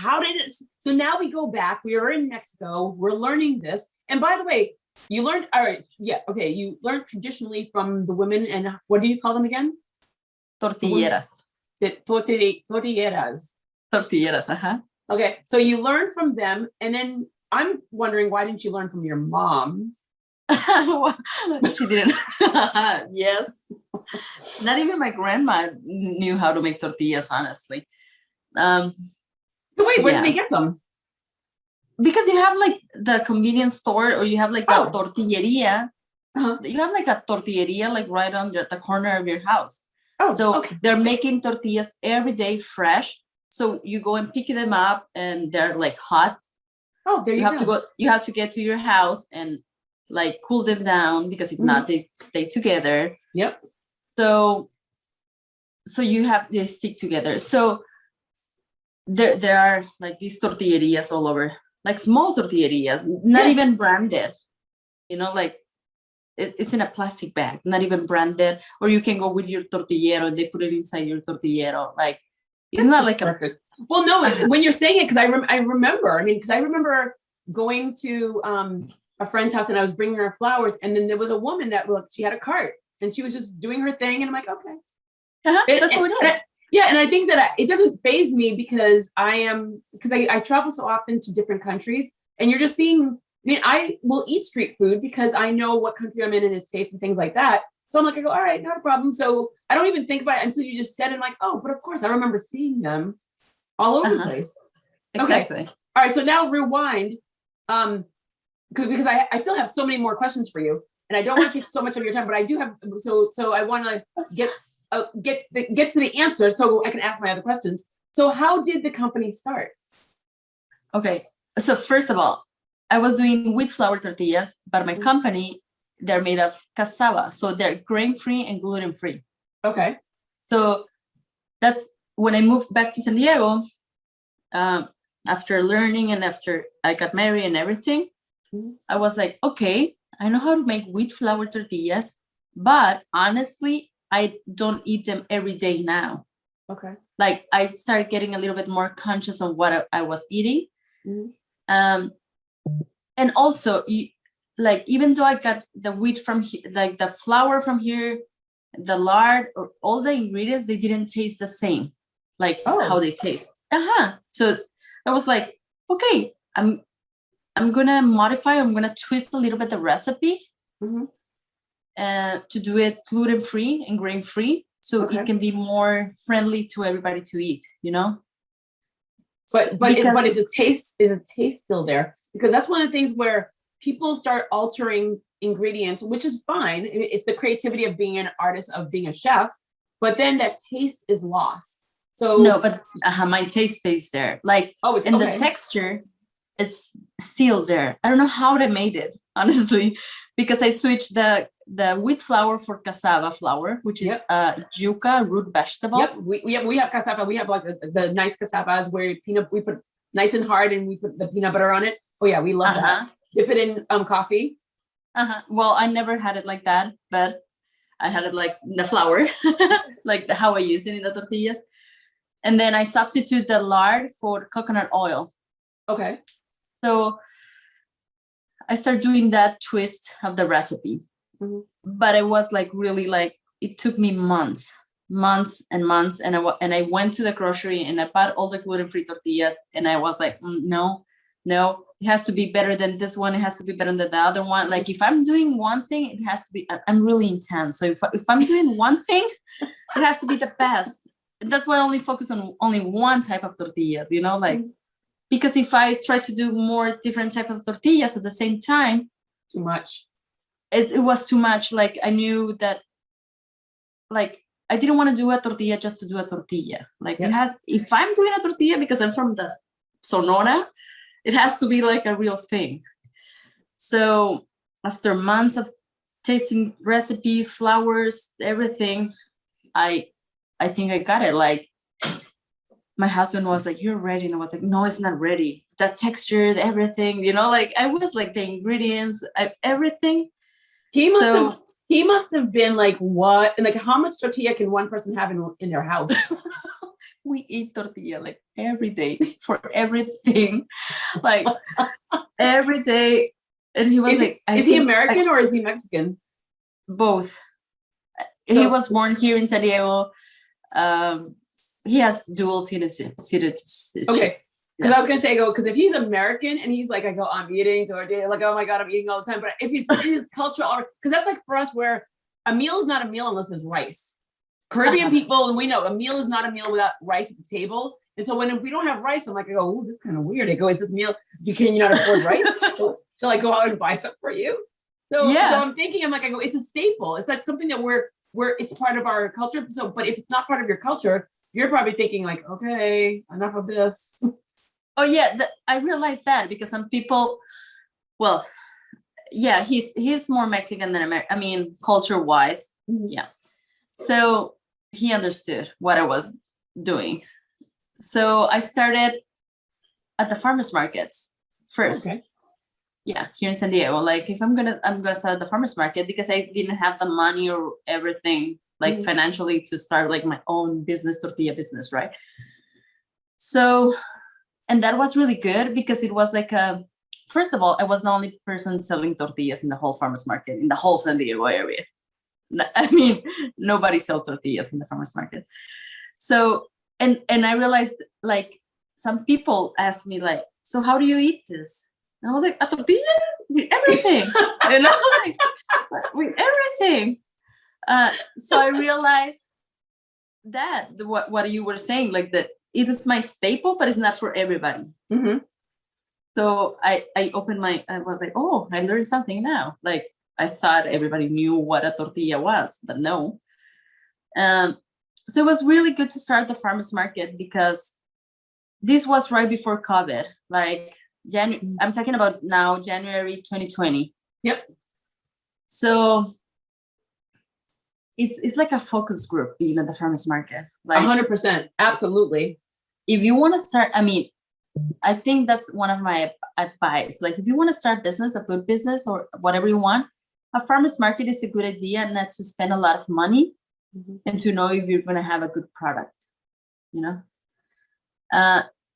So now we go back. We are in Mexico. We're learning this. And by the way, you learned. All right. Yeah. Okay. You learned traditionally from the women, and what do you call them again? Tortilleras. Tortilleras. Tortilleras. Okay. So you learned from them, and then I'm wondering, why didn't you learn from your mom? She didn't. Yes. Not even my grandma knew how to make tortillas, honestly. So wait, where did they get them? Because you have like the convenience store, or you have like the tortilleria. You have like a tortilleria like right on the corner of your house. They're making tortillas every day fresh. So you go and pick them up and they're like hot. There you go. You have to get to your house and like cool them down, because if not, they stay together. Yep. So they stick together. So there are like these tortillerias all over, like small tortillerias, not even branded, like it's in a plastic bag, not even branded. Or you can go with your tortillero, they put it inside your tortillero. Like it's not like perfect. Well, no, when you're saying it, because I remember going to a friend's house and I was bringing her flowers, and then there was a woman that she had a cart and she was just doing her thing, and I'm like, okay, that's what it is. And I think that it doesn't faze me because I travel so often to different countries, and you're just seeing. I mean, I will eat street food because I know what country I'm in and it's safe and things like that. So I'm like, I go, all right, not a problem. So I don't even think about it until you just said it. I'm like, oh, but of course I remember seeing them all over the place. Exactly. Okay. All right. So now rewind. Because I still have so many more questions for you, and I don't want to take so much of your time, but I do have. So I want to get to the answer so I can ask my other questions. So how did the company start? Okay. So first of all, I was doing wheat flour tortillas, but my company, they're made of cassava. So they're grain-free and gluten-free. Okay. So that's when I moved back to San Diego, after learning and after I got married and everything, I was like, okay, I know how to make wheat flour tortillas, but honestly, I don't eat them every day now. Okay. Like I started getting a little bit more conscious of what I was eating. And also, like, even though I got the wheat from here, like the flour from here, the lard, or all the ingredients, they didn't taste the same, like how they taste. So I was like, okay, I'm gonna modify, I'm gonna twist a little bit the recipe to do it gluten-free and grain-free, so it can be more friendly to everybody to eat, But is the taste still there? Because that's one of the things where people start altering ingredients, which is fine. It's the creativity of being an artist, of being a chef, but then that taste is lost. So no, but my taste stays there. Like, the texture is still there. I don't know how they made it, honestly, because I switched the wheat flour for cassava flour, which is yuca root vegetable. Yep, we have cassava. We have like the nice cassavas where we put nice and hard, and we put the peanut butter on it. Oh yeah, we love that. Dip it in coffee. Well, I never had it like that, but I had it like the flour, like how I use it in the tortillas. And then I substitute the lard for coconut oil. Okay. So I start doing that twist of the recipe. but it was like really like, it took me months and months. And I went to the grocery and I bought all the gluten-free tortillas. And I was like, no, it has to be better than this one. It has to be better than the other one. Like if I'm doing one thing, it has to be, I'm really intense. So if I'm doing one thing, it has to be the best. And that's why I only focus on only one type of tortillas, you know, like, because if I try to do more different type of tortillas at the same time, too much. It was too much. Like I knew that, like, I didn't want to do a tortilla just to do a tortilla. Like it has, if I'm doing a tortilla because I'm from the Sonora, it has to be like a real thing. So after months of tasting recipes, flours, everything, I think I got it. Like my husband was like, "You're ready," and I was like, "No, it's not ready. That texture, everything, you know." Like I was like the ingredients, everything. He must have been like, what? And like, how much tortilla can one person have in their house? We eat tortilla like every day for everything, like every day. And he was is he American or is he Mexican? Both. He was born here in San Diego. He has dual citizenship. Okay. Because I was gonna say, because if he's American and he's like, I'm eating tortilla, like, oh my God, I'm eating all the time. But if it's his culture, because that's like for us where a meal is not a meal unless there's rice. Caribbean people, and we know a meal is not a meal without rice at the table. And so if we don't have rice, I'm like, I go, this is kind of weird. I go, is this meal? Can you not afford rice? Shall I go out and buy some for you? So I'm thinking, I go, it's a staple. It's like something that it's part of our culture. So, but if it's not part of your culture, you're probably thinking like, okay, enough of this. Oh yeah, I realized that because some people, well, yeah, he's more Mexican than American. I mean, culture-wise, yeah. So he understood what I was doing. So I started at the farmers markets first. Okay. Yeah, here in San Diego. Like if I'm gonna start at the farmers market because I didn't have the money or everything like financially to start like my own business, tortilla business, right? So. And that was really good because it was like first of all, I was the only person selling tortillas in the whole farmers market, in the whole San Diego area. I mean, nobody sells tortillas in the farmers market. So, and I realized like some people asked me like, so how do you eat this? And I was like, a tortilla with everything, you know, like with everything. So I realized that what you were saying, like that, it is my staple, but it's not for everybody. Mm-hmm. So I opened I was like, oh, I learned something now. Like I thought everybody knew what a tortilla was, but no. So it was really good to start the farmers market because this was right before COVID. Like I'm talking about now, January 2020. Yep. So it's like a focus group being at the farmers market. Like 100%, absolutely. If you want to start, I mean, I think that's one of my advice. Like if you want to start business, a food business or whatever you want, a farmer's market is a good idea, not to spend a lot of money and to know if you're going to have a good product, you know?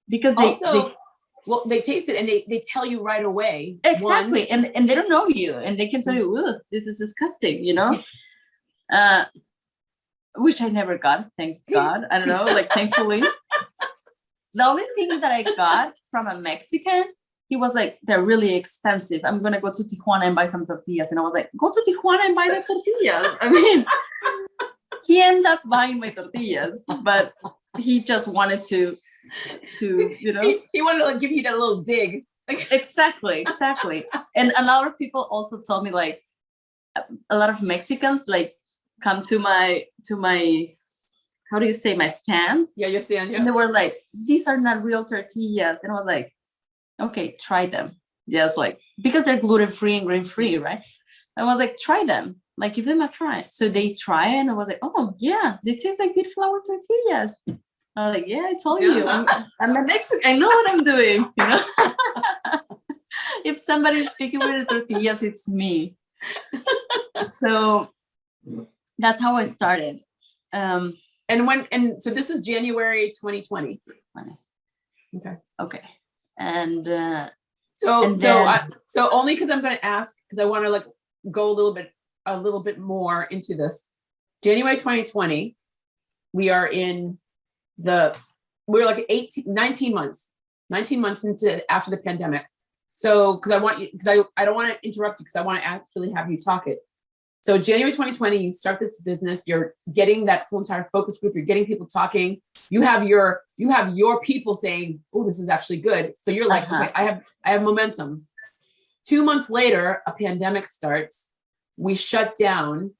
Because they taste it and they tell you right away. Exactly. And they don't know you and they can tell you, this is disgusting, you know? Which I never got, thank God. I don't know, like thankfully. The only thing that I got from a Mexican, he was like, they're really expensive. I'm going to go to Tijuana and buy some tortillas. And I was like, go to Tijuana and buy the tortillas. I mean, he ended up buying my tortillas, but he just wanted to you know. He wanted to like, give you that little dig. Exactly. And a lot of people also told me like, a lot of Mexicans like come to my how do you say, my stand? Yeah, your stand, yeah. And they were like, these are not real tortillas. And I was like, okay, try them. Just like, because they're gluten-free and grain-free, right? I was like, try them. Like, give them a try. So they try it and I was like, oh, yeah, they taste like wheat flour tortillas. I was like, yeah, I told you. I'm a Mexican. I know what I'm doing, you know? If somebody's speaking with the tortillas, it's me. So that's how I started. So this is January 2020. Okay. And so only because I'm going to ask, because I want to like go a little bit a little bit more into this. January 2020, we're like 19 months into after the pandemic. So, because I don't want to interrupt you because I want to actually have you talk it. So January 2020, you start this business, you're getting that whole entire focus group, you're getting people talking, you have your people saying, oh, this is actually good. So you're like, okay, I have momentum. 2 months later, a pandemic starts, we shut down,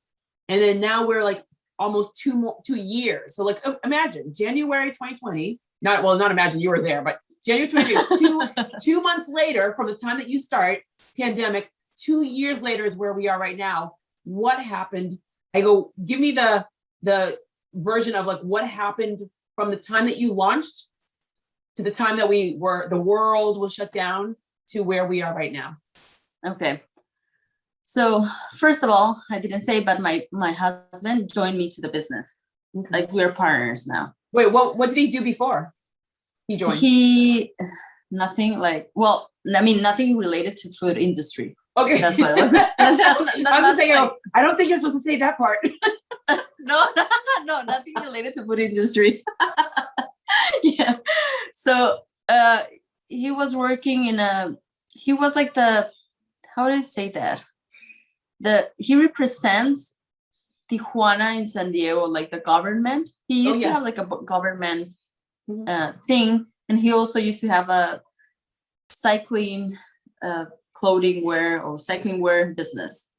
and then now we're like almost 2 years. So like imagine January 2020, not imagine you were there, but January 2020, 2 months later from the time that you start pandemic, 2 years later is where we are right now. What happened? I go, give me the version of like what happened from the time that you launched to the time that the world was shut down to where we are right now. Okay. So first of all, I didn't say, but my husband joined me to the business. Okay. Like we're partners now. Wait, what did he do before he joined? Nothing related to food industry. Okay. That's what it was. I was saying, I don't think you're supposed to say that part. No, nothing related to food industry. Yeah. So he was working he was like how do I say that? He represents Tijuana in San Diego, like the government. He used to have like a government thing. And he also used to have a cycling clothing wear or cycling wear business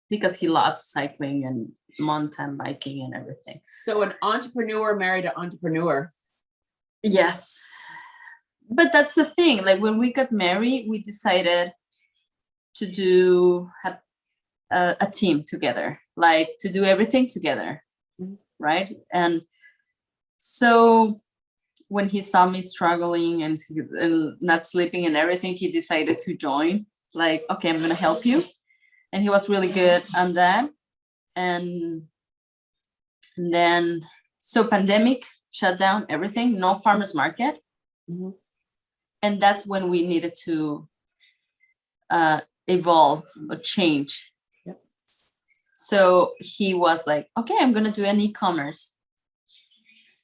because he loves cycling and mountain biking and everything. So an entrepreneur married an entrepreneur. Yes. But that's the thing. Like when we got married, we decided to have a team together, like to do everything together. Mm-hmm. Right. And so when he saw me struggling and not sleeping and everything, he decided to join. Like, okay, I'm going to help you. And he was really good on that. And then, so pandemic shut down everything, no farmers market. Mm-hmm. And that's when we needed to evolve or change. Yep. So he was like, okay, I'm going to do an e-commerce.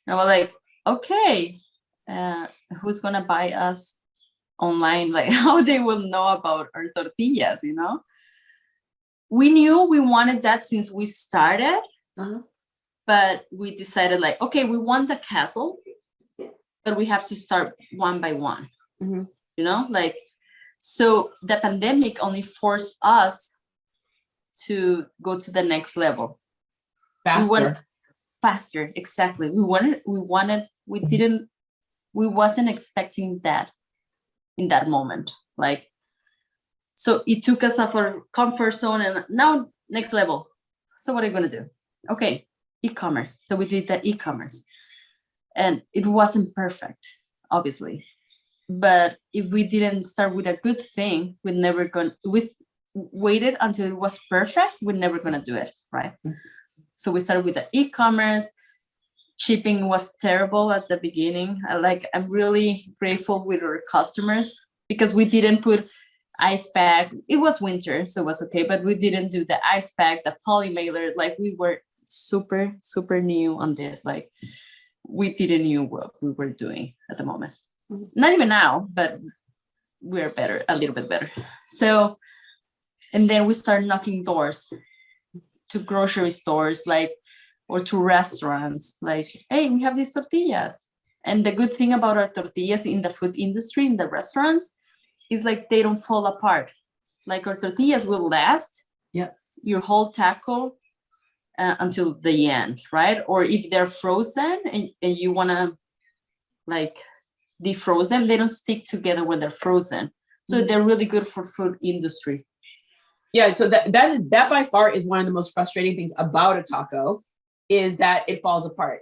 And I was like, okay, who's going to buy us online? Like how they will know about our tortillas, you know? We knew we wanted that since we started, but we decided like, okay, we want the castle, but we have to start one by one, you know, like, so the pandemic only forced us to go to the next level. Faster, exactly. We wasn't expecting that in that moment. Like, so it took us off our comfort zone and now next level. So what are you going to do? Okay, e-commerce. So we did the e-commerce and it wasn't perfect, obviously. But if we didn't start with a good thing, we waited until it was perfect. We're never going to do it, right? So we started with the e-commerce. Shipping was terrible at the beginning. I'm really grateful with our customers because we didn't put ice pack. It was winter, so it was okay, but we didn't do the ice pack, the poly mailer. Like we were super, super new on this. Like we didn't know what we were doing at the moment. Not even now, but we're better, a little bit better. So, and then we started knocking doors to grocery stores, or to restaurants, like, hey, we have these tortillas. And the good thing about our tortillas in the food industry, in the restaurants, is like they don't fall apart. Like our tortillas will last your whole taco until the end, right? Or if they're frozen and you want to like defroze them, they don't stick together when they're frozen. So they're really good for food industry. Yeah, so that by far is one of the most frustrating things about a taco, is that it falls apart.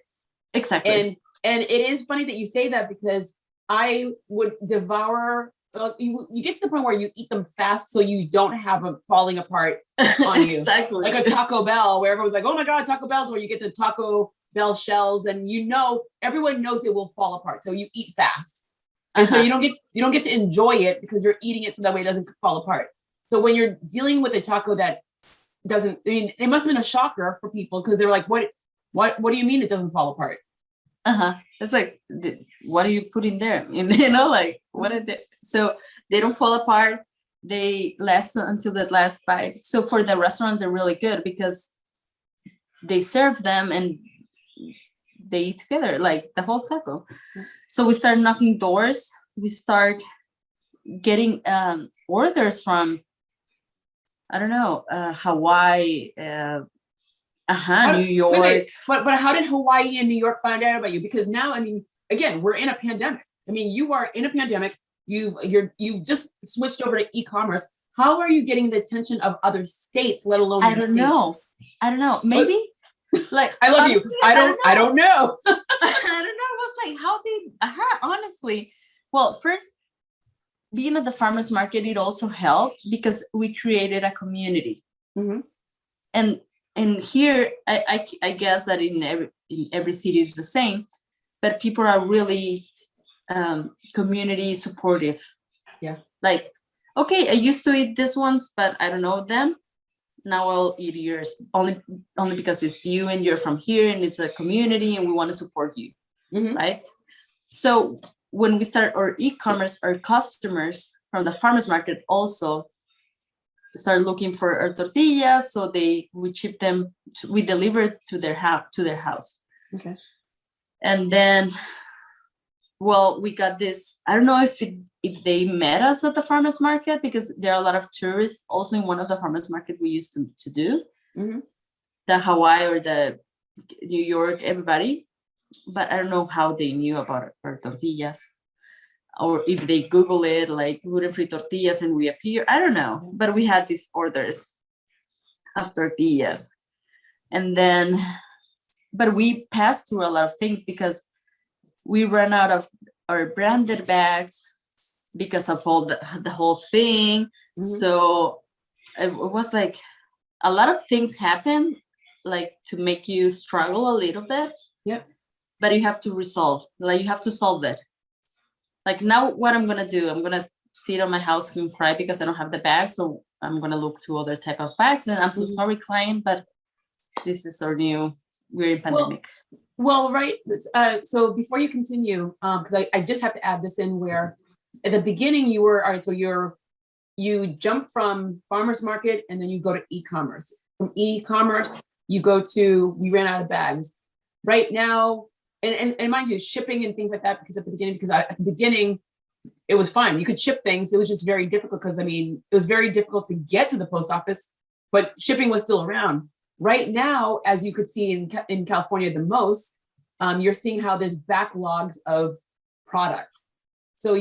Exactly. And it is funny that you say that because I would devour, you get to the point where you eat them fast so you don't have them falling apart on you. Exactly. Like a Taco Bell where everyone's like, oh my God, Taco Bell's, where you get the Taco Bell shells and everyone knows it will fall apart. So you eat fast. And so you don't get to enjoy it because you're eating it so that way it doesn't fall apart. So when you're dealing with a taco that doesn't, I mean, it must have been a shocker for people because they're like, what do you mean it doesn't fall apart? It's like, what are you putting there? Like, what are they? So they don't fall apart. They last until the last bite. So for the restaurants, they're really good because they serve them and they eat together, like the whole taco. So we start knocking doors. We start getting orders from, I don't know, Hawaii, New York. Wait. But how did Hawaii and New York find out about you? Because now, I mean, again, we're in a pandemic. I mean, you are in a pandemic. You've just switched over to e-commerce. How are you getting the attention of other states, let alone? I don't know. Maybe like I love honestly, you. I don't know. I don't know. It was like how they honestly. Well, first, being at the farmers market, it also helped because we created a community. Mm-hmm. And here, I guess that in every city is the same, but people are really community supportive. Yeah. Like, okay, I used to eat this ones, but I don't know them. Now I'll eat yours only because it's you and you're from here and it's a community and we want to support you. Mm-hmm. Right. So when we start our e-commerce, our customers from the farmers market also start looking for our tortillas. So we ship them, we deliver to their house. Okay. And then, well, we got this, I don't know if they met us at the farmers market because there are a lot of tourists also in one of the farmers market we used to do. Mm-hmm. The Hawaii or the New York, everybody. But I don't know how they knew about our tortillas, or if they Google it, like gluten-free tortillas and we appear. I don't know. But we had these orders of tortillas. And then, but we passed through a lot of things because we ran out of our branded bags because of all the whole thing. Mm-hmm. So it was like a lot of things happen, like to make you struggle a little bit. Yep. But you have to resolve, like you have to solve it. Like now what I'm going to do, I'm going to sit on my house and cry because I don't have the bag. So I'm going to look to other type of bags. And I'm so sorry, client, but this is our we're in pandemic. Well, right. So before you continue, because I just have to add this in where at the beginning you were, all right, so you jump from farmers market and then you go to e-commerce. From e-commerce, you go to, we ran out of bags. Right now, and mind you, shipping and things like that, because at the beginning, it was fine. You could ship things. It was just very difficult because, I mean, it was very difficult to get to the post office, but shipping was still around. Right now, as you could see in California the most, you're seeing how there's backlogs of product. So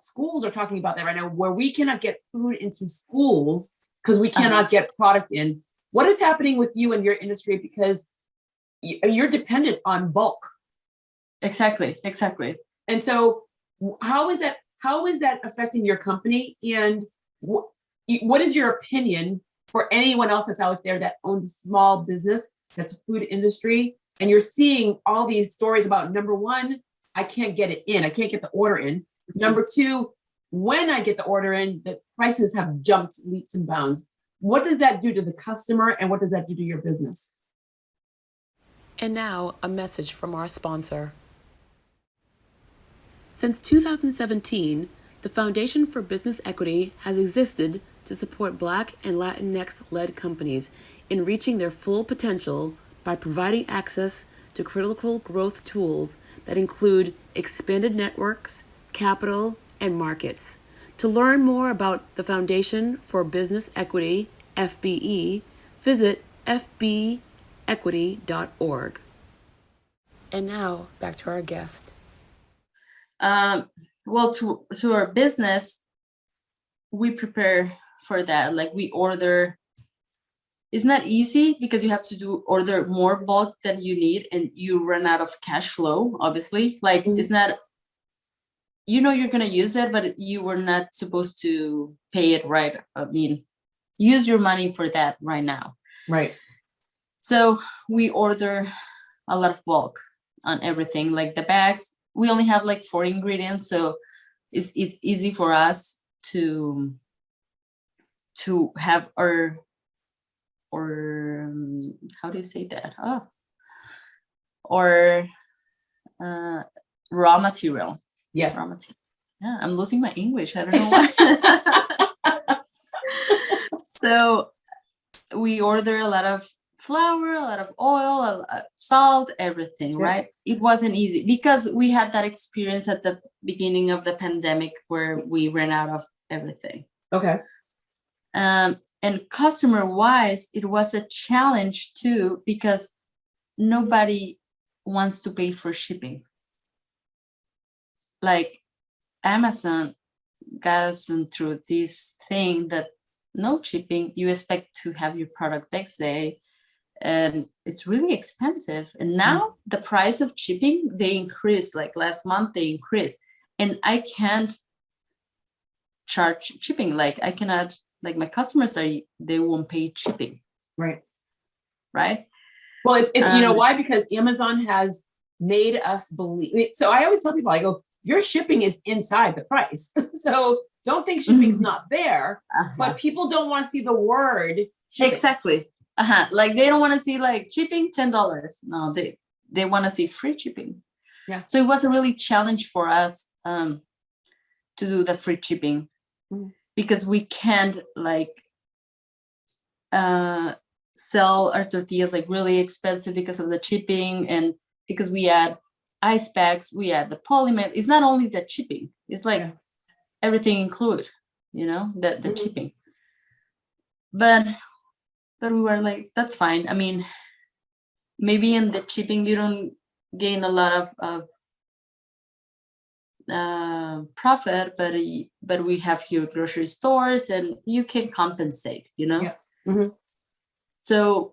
schools are talking about that right now, where we cannot get food into schools because we cannot get product in. What is happening with you and your industry? Because you're dependent on bulk. Exactly. And so how is that affecting your company? And what is your opinion for anyone else that's out there that owns a small business that's a food industry? And you're seeing all these stories about, number one, I can't get it in. I can't get the order in. Number two, when I get the order in, the prices have jumped leaps and bounds. What does that do to the customer and what does that do to your business? And now, a message from our sponsor. Since 2017, the Foundation for Business Equity has existed to support Black and Latinx-led companies in reaching their full potential by providing access to critical growth tools that include expanded networks, capital, and markets. To learn more about the Foundation for Business Equity, FBE, visit fbequity.org. And now, back to our guest. Well, to our business, we prepare for that. Like we order. It's not easy because you have to order more bulk than you need, and you run out of cash flow. Obviously, like it's not. You're gonna use it, but you were not supposed to pay it right. I mean, use your money for that right now. Right. So we order a lot of bulk on everything, like the bags. We only have like 4 ingredients, so it's easy for us to to have our how do you say that? Or raw material. Yes. Raw material. Yeah, I'm losing my English. I don't know why. So we order a lot of flour, a lot of oil, salt, everything, right? It wasn't easy because we had that experience at the beginning of the pandemic where we ran out of everything. Okay. And customer wise, it was a challenge too, because nobody wants to pay for shipping. Like Amazon got us through this thing that no shipping, you expect to have your product next day, and it's really expensive. And now the price of shipping, they increased, like last month they increased, and I can't charge shipping. Like I cannot, like my customers they won't pay shipping. Right. Well, it's you know why? Because Amazon has made us believe. So I always tell people, I go, your shipping is inside the price. So don't think shipping's not there, but people don't want to see the word shipping. Exactly. Like they don't want to see like shipping $10. No, they want to see free shipping. Yeah. So it was a really challenge for us to do the free shipping because we can't like sell our tortillas like really expensive because of the shipping, and because we add ice packs, we add the polymer. It's not only the shipping, it's like everything included, the shipping. But we were like, that's fine. I mean, maybe in the shipping you don't gain a lot of profit, but we have here grocery stores and you can compensate, Yeah. Mm-hmm. So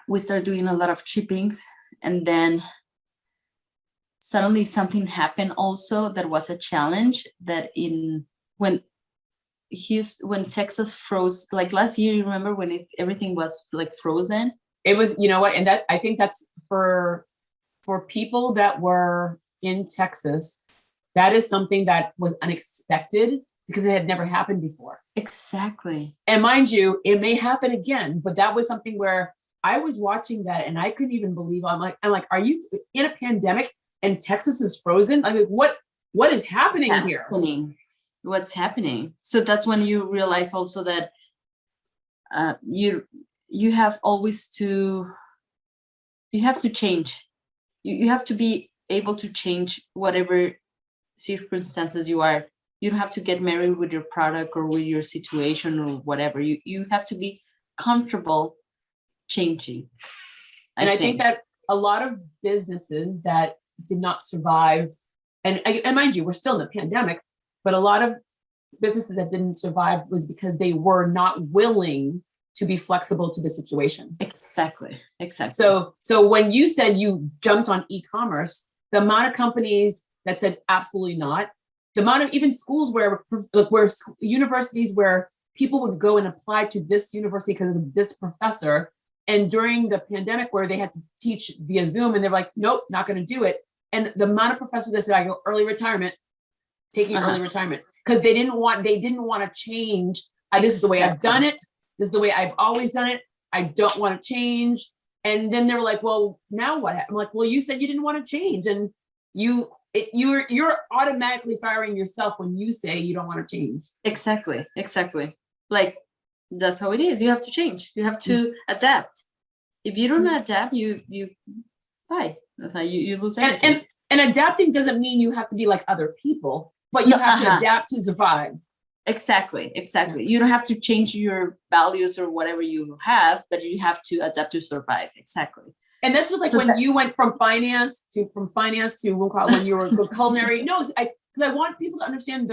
we started doing a lot of shippings, and then suddenly something happened also that was a challenge, that when Texas froze, like last year, you remember when everything was like frozen? It was, you know what, and that I think that's for people that were in Texas, that is something that was unexpected because it had never happened before. Exactly. And mind you, it may happen again, but that was something where I was watching that and I couldn't even believe. I'm like, are you in a pandemic and Texas is frozen? I mean, what is happening here? What's happening? So that's when you realize also that you have always to, you have to change. You have to be able to change whatever circumstances you are. You don't have to get married with your product or with your situation or whatever. You have to be comfortable changing. I think that a lot of businesses that did not survive, and mind you, we're still in the pandemic, but a lot of businesses that didn't survive was because they were not willing to be flexible to the situation. Exactly. So when you said you jumped on e-commerce, the amount of companies that said absolutely not, the amount of even schools where universities where people would go and apply to this university because of this professor, and during the pandemic where they had to teach via Zoom and they're like, nope, not going to do it. And the amount of professors that said, I go early retirement, taking early retirement, because they didn't want to change. This is the way I've done it. This is the way I've always done it. I don't want to change. And then they're like, well, now what? I'm like, well, you said you didn't want to change, and you're automatically firing yourself when you say you don't want to change. Exactly. Like that's how it is. You have to change. You have to adapt. If you don't adapt, you bye. That's how you lose everything. And adapting doesn't mean you have to be like other people, but you have to adapt to survive. Exactly. You don't have to change your values or whatever you have, but you have to adapt to survive. Exactly. And this was like when you went from finance to we'll call it when you were culinary. No, because I want people to understand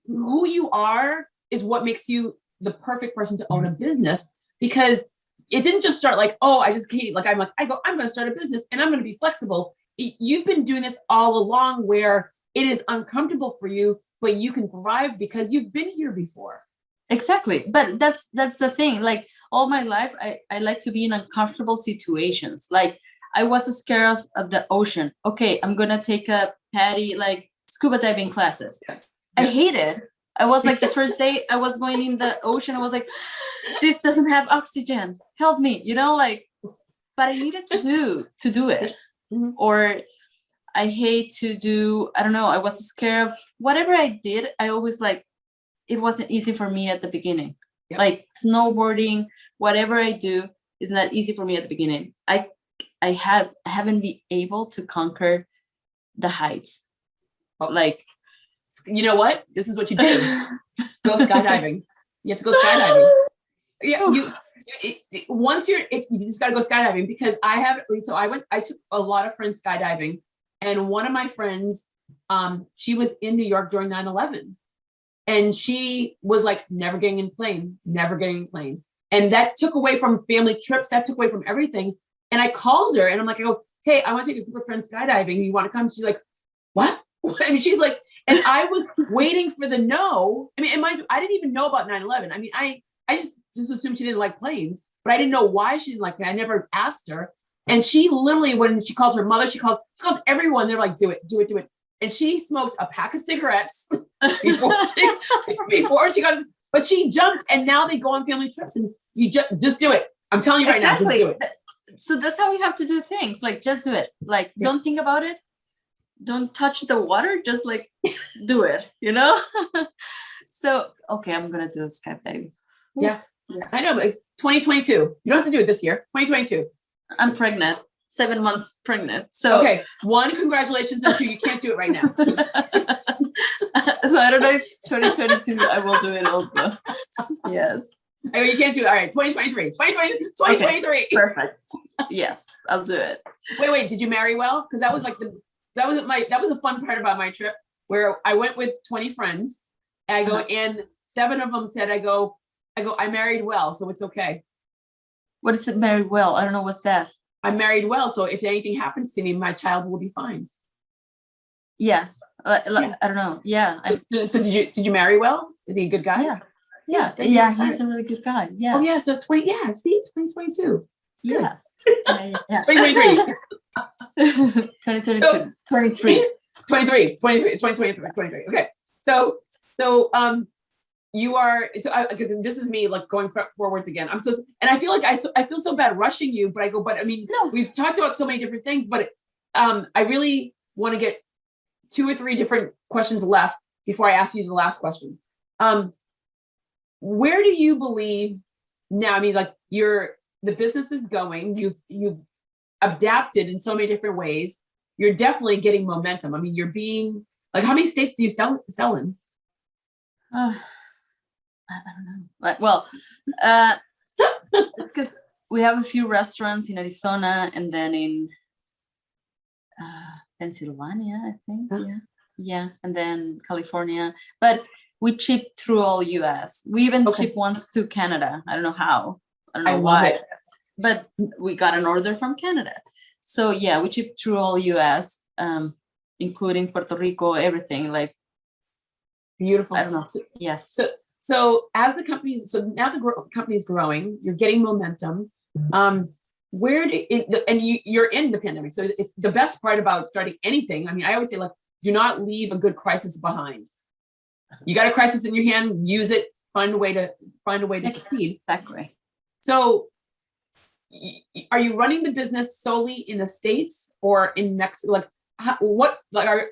who you are is what makes you the perfect person to own a business, because it didn't just start like, oh, I just can't, I'm going to start a business and I'm going to be flexible. You've been doing this all along where it is uncomfortable for you, but you can thrive because you've been here before. Exactly. But that's the thing. Like all my life, I like to be in uncomfortable situations. Like I was scared of the ocean. Okay, I'm going to take a Patty, like scuba diving classes. Yeah. I hate it. I was like, the first day I was going in the ocean, I was like, this doesn't have oxygen. Help me, like, but I needed to do it. Mhm. Or I hate to do, I don't know, I was scared of whatever I did. I always like, it wasn't easy for me at the beginning. Yep. Like snowboarding, whatever I do is not easy for me at the beginning. I haven't been able to conquer the heights. Oh. Like, You know what? This is what you do. Go skydiving. You have to go skydiving. Yeah, once you just gotta go skydiving, because I took a lot of friends skydiving, and one of my friends, she was in New York during 9/11, and she was like never getting in plane, and that took away from family trips, that took away from everything. And I called her and I'm like, hey, I want to take a group of friends skydiving. You want to come? She's like, what? I mean, she's like, and I was waiting for the no. I mean, I didn't even know about 9/11. I mean, I just assumed she didn't like planes, but I didn't know why she didn't like it. I never asked her. And she literally, when she called her mother, she called everyone. They're like, do it. And she smoked a pack of cigarettes before she got, but she jumped, and now they go on family trips, and you just do it. I'm telling you right now, just do it. So that's how you have to do things. Like, just do it. Like, don't think about it. Don't touch the water. Just like do it, So, okay, I'm going to do skydiving. Yeah. I know, but 2022. You don't have to do it this year. 2022. I'm pregnant. 7 months pregnant. So okay. 1, congratulations, and 2, you can't do it right now. So I don't know if 2022 I will do it also. Yes. You can't do it. All right, 2023. 2023. Okay, perfect. Yes, I'll do it. Wait. Did you marry well? Because that was like that was a fun part about my trip, where I went with 20 friends. And I go, and 7 of them said, I married well, so it's okay. What is it, married well? I don't know, what's that? I'm married well, so if anything happens to me, my child will be fine. Yes. I don't know. Yeah. So did you marry well? Is he a good guy? Yeah. He's a really good guy. Yeah. Oh yeah. So 2022. Yeah. 2023. 2022. 23. Okay. So you are, because this is me like going forwards again. And I feel like I feel so bad rushing you, but I mean, no, we've talked about so many different things, but I really want to get 2 or 3 different questions left before I ask you the last question. Where do you believe now? I mean, like the business is going, you've adapted in so many different ways. You're definitely getting momentum. I mean, you're being like, how many states do you sell in? I don't know. Well, it's because we have a few restaurants in Arizona and then in Pennsylvania, I think. Yeah, and then California. But we ship through all US. We even ship once to Canada. I don't know how. I don't know why. But we got an order from Canada. So yeah, we ship through all US, including Puerto Rico, everything. Like, beautiful. I don't know. Yeah. So as the company, now the company is growing, you're getting momentum. You're in the pandemic. So it's the best part about starting anything. I mean, I always say, like, do not leave a good crisis behind. You got a crisis in your hand, use it, find a way to succeed. Exactly. So are you running the business solely in the States or in Mexico? Like,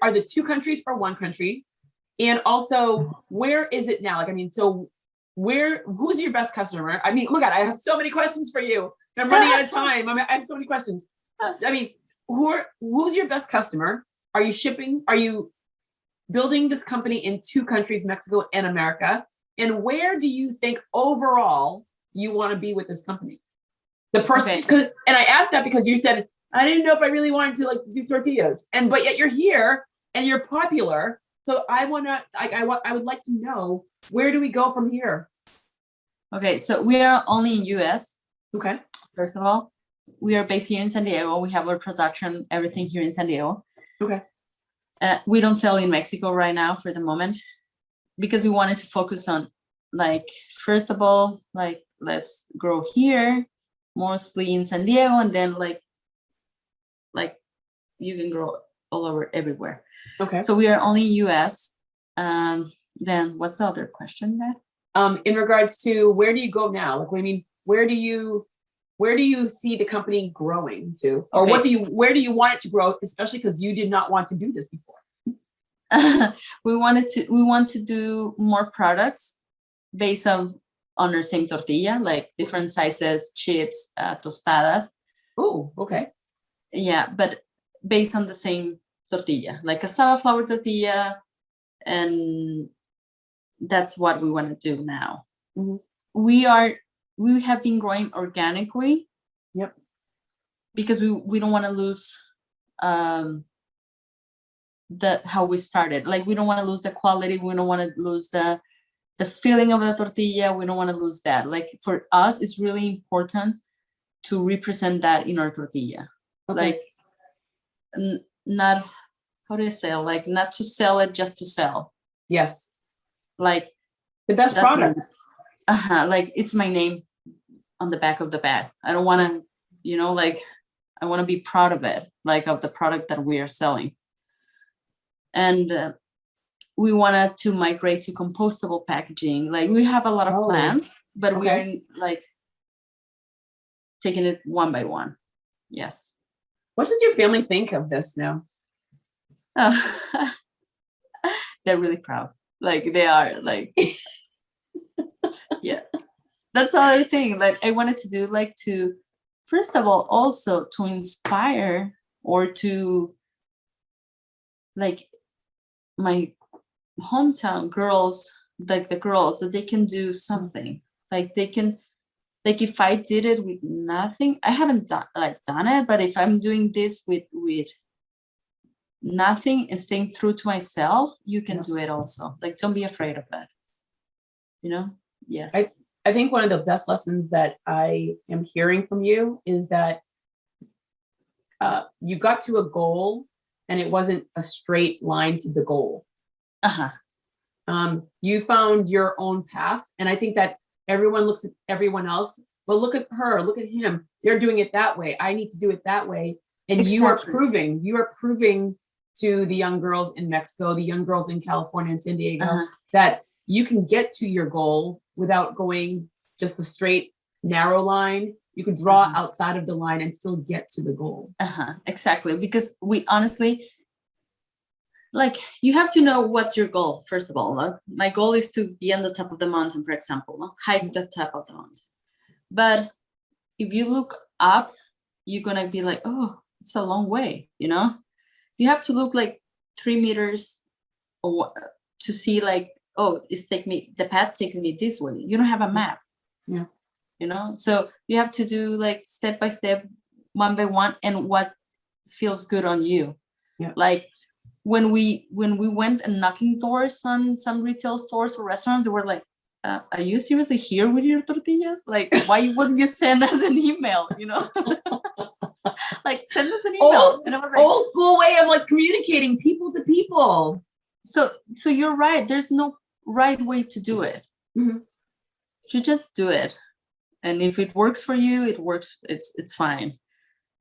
are the 2 countries or 1 country? And also, where is it now? Like, I mean, so who's your best customer? I mean, oh my God, I have so many questions for you. I'm running out of time. I have so many questions. I mean, who's your best customer? Are you shipping? Are you building this company in 2 countries, Mexico and America? And where do you think overall you want to be with this company? The person, and I asked that because you said, I didn't know if I really wanted to like do tortillas, but yet you're here and you're popular. So I would like to know, where do we go from here? Okay, so we are only in US. Okay. First of all, we are based here in San Diego. We have our production, everything here in San Diego. Okay. We don't sell in Mexico right now for the moment because we wanted to focus on, like, first of all, like, let's grow here, mostly in San Diego, and then like you can grow all over everywhere. Okay. So we are only US. Then what's the other question, Beth? In regards to where do you go now? Like, I mean, where do you see the company growing to, or Okay. where do you want it to grow, especially because you did not want to do this before? We want to do more products based on our same tortilla, like different sizes, chips, tostadas. Oh, okay. Yeah, but based on the same tortilla, like a safflower tortilla, and that's what we want to do now. Mhm. We have been growing organically. Yep. Because we don't want to lose how we started. Like, we don't want to lose the quality, we don't want to lose the feeling of the tortilla, we don't want to lose that. Like, for us, it's really important to represent that in our tortilla. Okay. Like, not, how do I say, like, not to sell it just to sell. Yes. Like, The best that's product. like, it's my name on the back of the bag. I don't want to, like, I want to be proud of it, like, of the product that we are selling. And we wanted to migrate to compostable packaging. Like, we have a lot of plans, but we are like taking it one by one. Yes. What does your family think of this now? They're really proud. Like, they are, like, yeah. That's the other thing. Like, I wanted to do, like, to, first of all, also to inspire, or to, like, my hometown girls, like the girls, that they can do something. Like, they can, like, if I did it with nothing, I haven't done it, but if I'm doing this with nothing and staying true to myself, you can do it also. Like, don't be afraid of that. Yes. I think one of the best lessons that I am hearing from you is that you got to a goal and it wasn't a straight line to the goal. You found your own path. And I think that everyone looks at everyone else, well, look at her, look at him. They're doing it that way. I need to do it that way. And Exactly. you are proving to the young girls in Mexico, the young girls in California and San Diego, that you can get to your goal without going just the straight, narrow line. You can draw outside of the line and still get to the goal. Exactly. Because we honestly, like, you have to know what's your goal, first of all. My goal is to be on the top of the mountain, for example, hike the top of the mountain. But if you look up, you're going to be like, oh, it's a long way, You have to look like 3 meters to see, like, oh, the path takes me this way. You don't have a map. Yeah. So you have to do, like, step by step, one by one, and what feels good on you. Yeah. Like, when we went and knocking doors on some retail stores or restaurants, they were like, are you seriously here with your tortillas? Like, why wouldn't you send us an email? Like, send us an email. Old school way of, like, communicating people to people. So you're right. There's no right way to do it. You just do it. And if it works for you, it works. It's fine.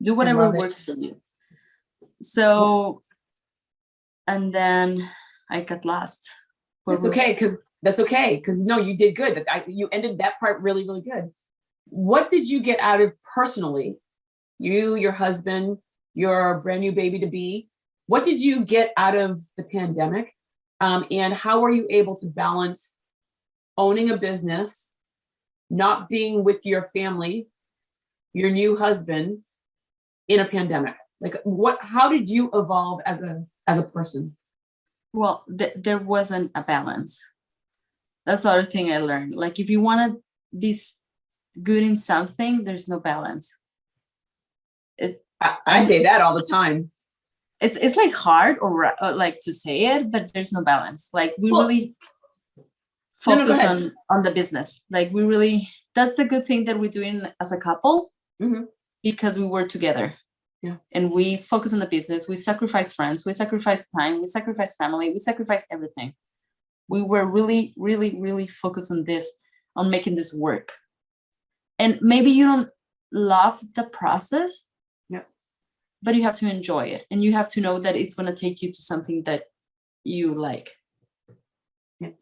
Do whatever works for you. So, and then I got lost. That's okay, because no, you did good. You ended that part really, really good. What did you get out of personally? You, your husband, your brand new baby to be. What did you get out of the pandemic? And how were you able to balance owning a business, not being with your family, your new husband, in a pandemic? Like, how did you evolve as a person? Well, there wasn't a balance. That's the other thing I learned. Like, if you want to be good in something, there's no balance. I say that all the time. It's like hard or like to say it, but there's no balance. Like, we really focus on the business. Like, that's the good thing that we're doing as a couple, because we work together. Yeah. And we focus on the business. We sacrifice friends. We sacrifice time. We sacrifice family. We sacrifice everything. We were really, really, really focused on this, on making this work. And maybe you don't love the process, but you have to enjoy it. And you have to know that it's going to take you to something that you like.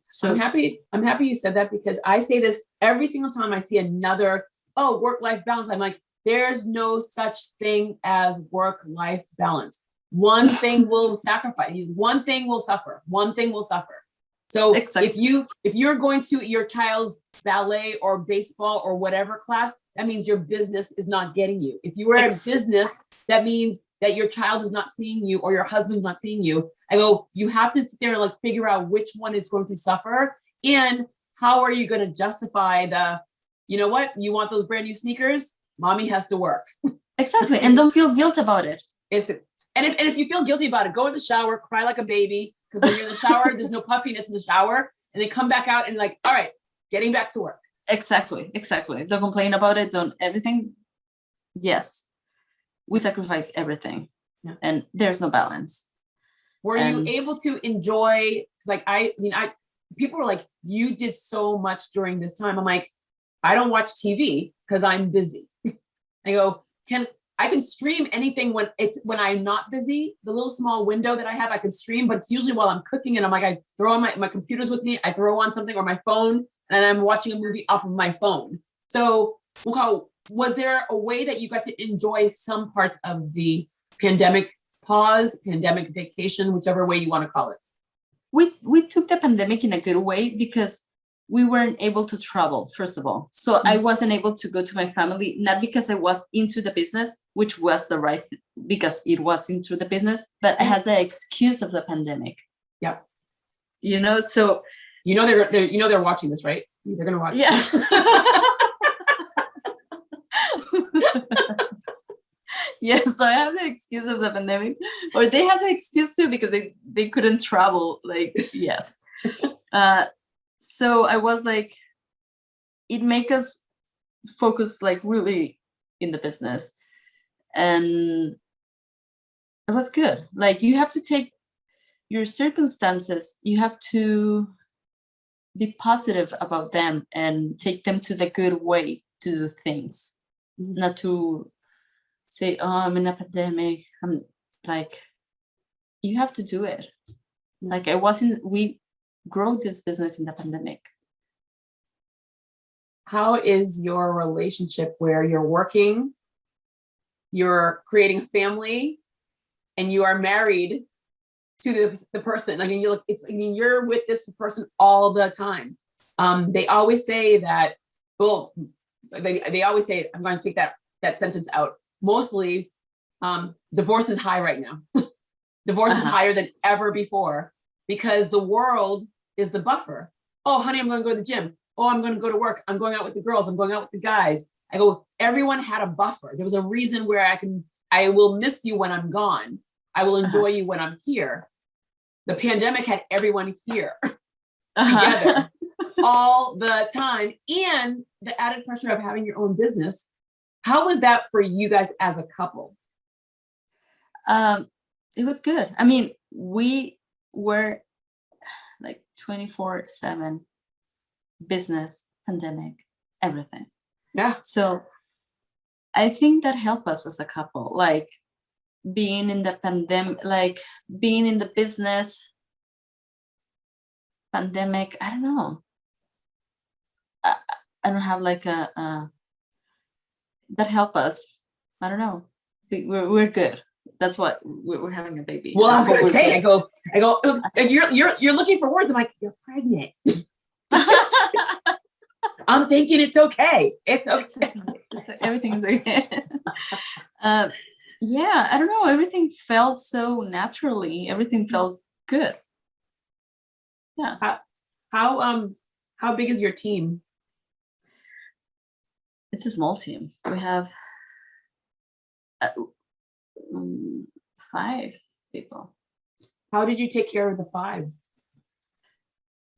So I'm happy you said that, because I say this every single time I see another, work-life balance. I'm like, there's no such thing as work-life balance. One thing will sacrifice you, one thing will suffer, one thing will suffer. So Exactly. if you're going to your child's ballet or baseball or whatever class, that means your business is not getting you. If you were a business, that means that your child is not seeing you or your husband's not seeing you. I go, you have to sit there and like figure out which one is going to suffer, and how are you going to justify the, you know what, you want those brand new sneakers? Mommy has to work. Exactly. And don't feel guilt about it. And if you feel guilty about it, go in the shower, cry like a baby, because when you're in the shower, there's no puffiness in the shower, and then come back out and like, all right, getting back to work. Exactly. Don't complain about it. Don't everything. Yes. We sacrifice everything. Yeah. And there's no balance. Were you able to enjoy, like, people were like, you did so much during this time. I'm like, I don't watch TV because I'm busy. I go, I can stream anything when I'm not busy. The little small window that I have, I can stream, but it's usually while I'm cooking, and I'm like, I throw on my computer's with me, I throw on something, or my phone, and I'm watching a movie off of my phone. So was there a way that you got to enjoy some parts of the pandemic pause, pandemic vacation, whichever way you want to call it? We took the pandemic in a good way because we weren't able to travel, first of all. So I wasn't able to go to my family, not because I was into the business, which was the right, because it was into the business, but I had the excuse of the pandemic. Yeah. So they're watching this, right? They're gonna watch. Yeah. Yes, so I have the excuse of the pandemic, or they have the excuse too, because they couldn't travel. Like, yes. So I was like, it make us focus like really in the business, and it was good. Like, you have to take your circumstances, you have to be positive about them and take them to the good way to do things, not to say, oh, I'm in a pandemic. I'm like, you have to do it. Like, we grow this business in the pandemic. How is your relationship where you're working, you're creating a family, and you are married to the person? I mean, you're with this person all the time. They always say that, well, they always say, I'm going to take that sentence out. Mostly, divorce is high right now. Divorce is higher than ever before, because the world is the buffer. Oh, honey, I'm going to go to the gym. Oh, I'm going to go to work. I'm going out with the girls. I'm going out with the guys. I go, everyone had a buffer. There was a reason where I will miss you when I'm gone. I will enjoy you when I'm here. The pandemic had everyone here together all the time. And the added pressure of having your own business. How was that for you guys as a couple? It was good. I mean, we were like 24/7 business, pandemic, everything. Yeah. So I think that helped us as a couple, like being in the pandemic, like being in the business, pandemic. I don't know. I don't have like that help us. I don't know. We're good. That's what we're having a baby. Well, I was going to say, I go, you're looking for words. I'm like, you're pregnant. I'm thinking it's okay. It's okay. Everything is okay. Yeah, I don't know. Everything felt so naturally. Everything felt good. Yeah. How big is your team? It's a small team. We have 5 people. How did you take care of the 5?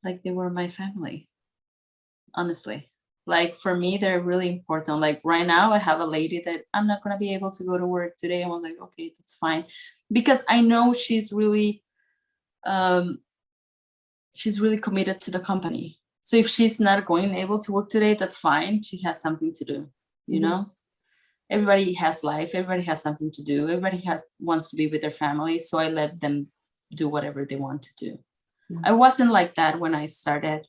Like, they were my family. Honestly, like, for me, they're really important. Like, right now I have a lady that I'm not going to be able to go to work today. I was like, okay, that's fine, because I know she's really committed to the company. So if she's not able to work today, that's fine. She has something to do, you know. Everybody has life. Everybody has something to do. Everybody wants to be with their family. So I let them do whatever they want to do. I wasn't like that when I started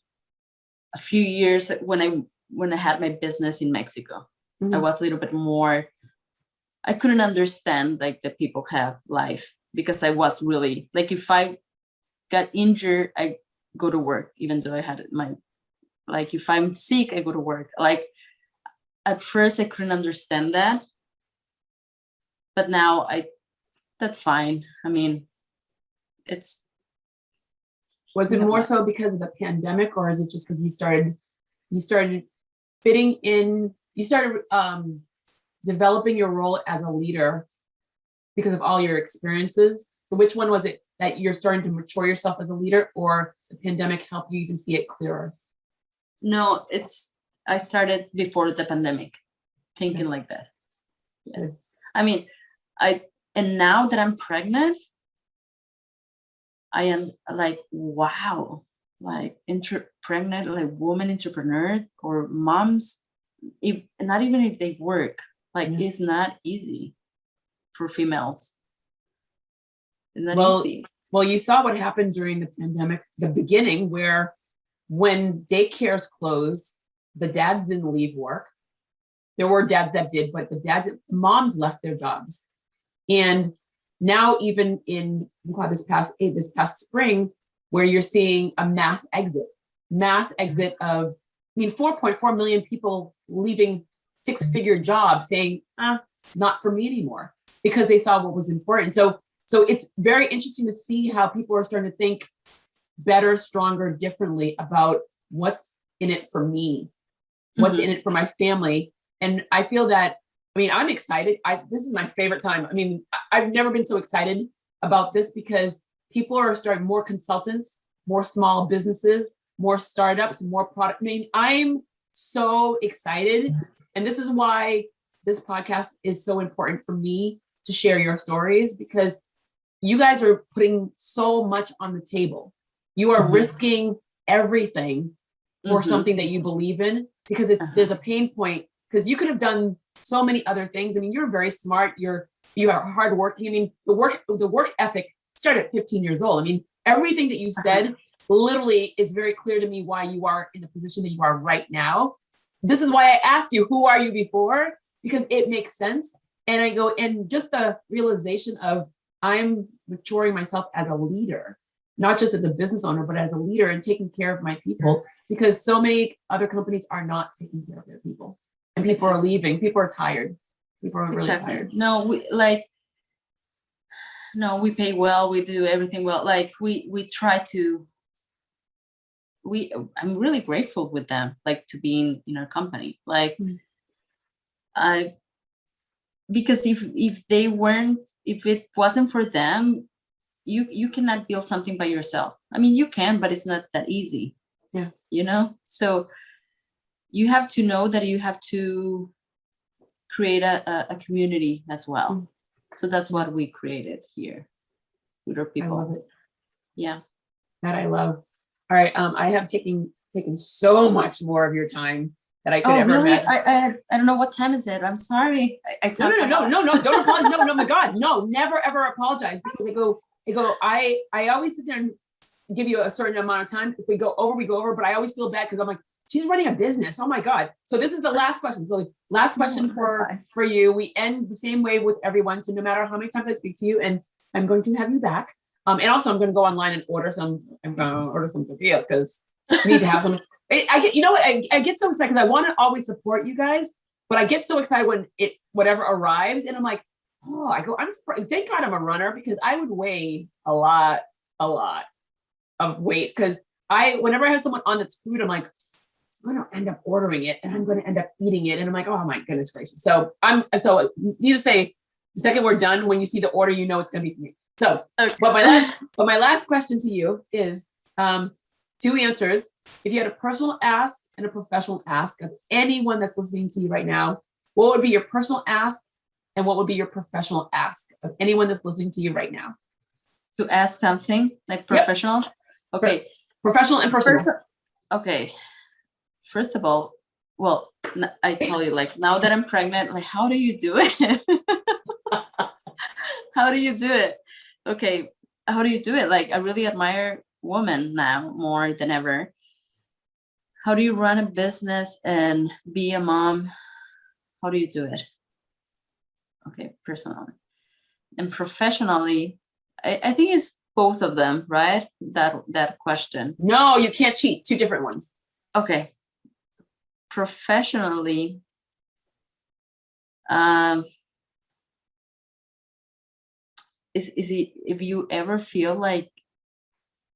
a few years when I had my business in Mexico. I was a little bit more, I couldn't understand like the people have life, because I was really like, if I got injured, I go to work, even though I had like if I'm sick, I go to work. Like at first I couldn't understand that, but now that's fine. I mean, was it more so because of the pandemic, or is it just because you started fitting in, you started developing your role as a leader because of all your experiences? So which one was it, that you're starting to mature yourself as a leader, or the pandemic helped you even see it clearer? No, I started before the pandemic thinking like that. Yes. I mean, and now that I'm pregnant, I am like, wow, like pregnant, like woman entrepreneur or moms, not even if they work, like it's not easy for females. It's not easy. Well, you saw what happened during the pandemic, the beginning, where when daycares closed, the dads didn't leave work. There were dads that did, but moms left their jobs. And now even in this past spring, where you're seeing a mass exit of, 4.4 million people leaving six-figure jobs, saying, not for me anymore, because they saw what was important. So it's very interesting to see how people are starting to think better, stronger, differently about what's in it for me, what's in it for my family. And I feel that, I'm excited. This is my favorite time. I've never been so excited about this, because people are starting, more consultants, more small businesses, more startups, more product. I'm so excited. And this is why this podcast is so important for me to share your stories, because you guys are putting so much on the table. You are risking everything for something that you believe in, because there's a pain point, because you could have done so many other things. You're very smart. You are hardworking. The work ethic started at 15 years old. Everything that you said literally is very clear to me why you are in the position that you are right now. This is why I asked you, who are you before? Because it makes sense. And I go, and just the realization of, I'm maturing myself as a leader, not just as a business owner, but as a leader, and taking care of my people, because so many other companies are not taking care of their people, and people are leaving. People are tired. People are really tired. No, we pay well. We do everything well. Like we try to. I'm really grateful with them, like to be in our company. Like because if it wasn't for them, you cannot build something by yourself. You can, but it's not that easy. So you have to know that you have to create a community as well. So that's what we created here with our people. I love it. Yeah, that I love. All right, I have taken so much more of your time that I could ever imagine. I don't know, what time is it? I'm sorry. No, don't apologize. No, my God, no, never ever apologize, because I always sit there and give you a certain amount of time. If we go over, we go over, but I always feel bad, because I'm like, she's running a business. Oh my God. So this is the last question. So last question for you. We end the same way with everyone. So no matter how many times I speak to you, and I'm going to have you back. And also I'm going to go online and order some tortillas, because I need to have some. I get so excited, because I want to always support you guys, but I get so excited when whatever arrives, and I'm like, I'm surprised. Thank God I'm a runner, because I would weigh a lot of weight, because whenever I have someone on that's food, I'm like, I'm going to end up ordering it, and I'm going to end up eating it, and I'm like, oh my goodness gracious. So need to say, the second we're done, when you see the order, you know it's going to be for me. So, okay. But my last question to you is 2 answers. If you had a personal ask and a professional ask of anyone that's listening to you right now, what would be your personal ask, and what would be your professional ask of anyone that's listening to you right now? To ask something like professional? Yep. Okay. Professional and personal. Okay. First of all, well, I tell you, like, now that I'm pregnant, like, how do you do it? How do you do it? Okay, how do you do it? Like, I really admire woman now more than ever. How do you run a business and be a mom? How do you do it? Okay, personally. And professionally, I think it's both of them, right? That question. No, you can't cheat. Two different ones. Okay. Professionally, is it, if you ever feel like,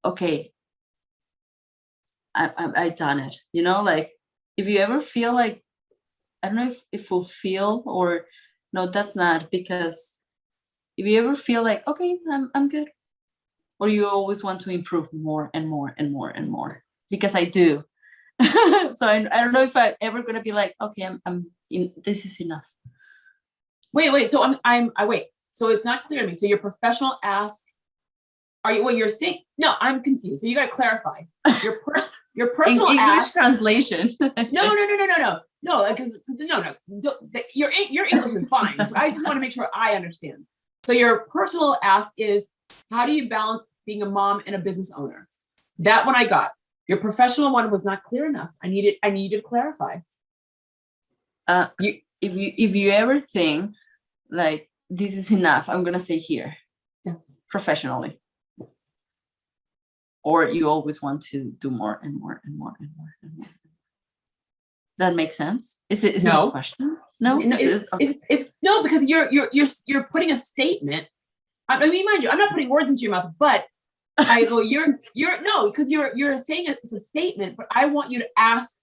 okay, I done it, you know, like if you ever feel like, I don't know if fulfill or no, that's not, because if you ever feel like, okay, I'm good, or you always want to improve more and more and more and more, because I do. So I don't know if I'm ever gonna be like, okay, I'm in, this is enough. Wait. So I wait. So it's not clear to me. So your professional ask, are you, what you're saying? No, I'm confused. So you got to clarify your personal English ask. translation. No. Like, no. Your English is fine. I just want to make sure I understand. So your personal ask is, how do you balance being a mom and a business owner? That one I got. Your professional one was not clear enough. I needed to clarify. If you ever think like this is enough, I'm gonna stay here. Yeah. Professionally. Or you always want to do more and more and more and more and more. That makes sense? Is it No. a question? No, it's no, because you're putting a statement. I mean, mind you, I'm not putting words into your mouth, but I go, you're no, because you're saying it's a statement, but I want you to ask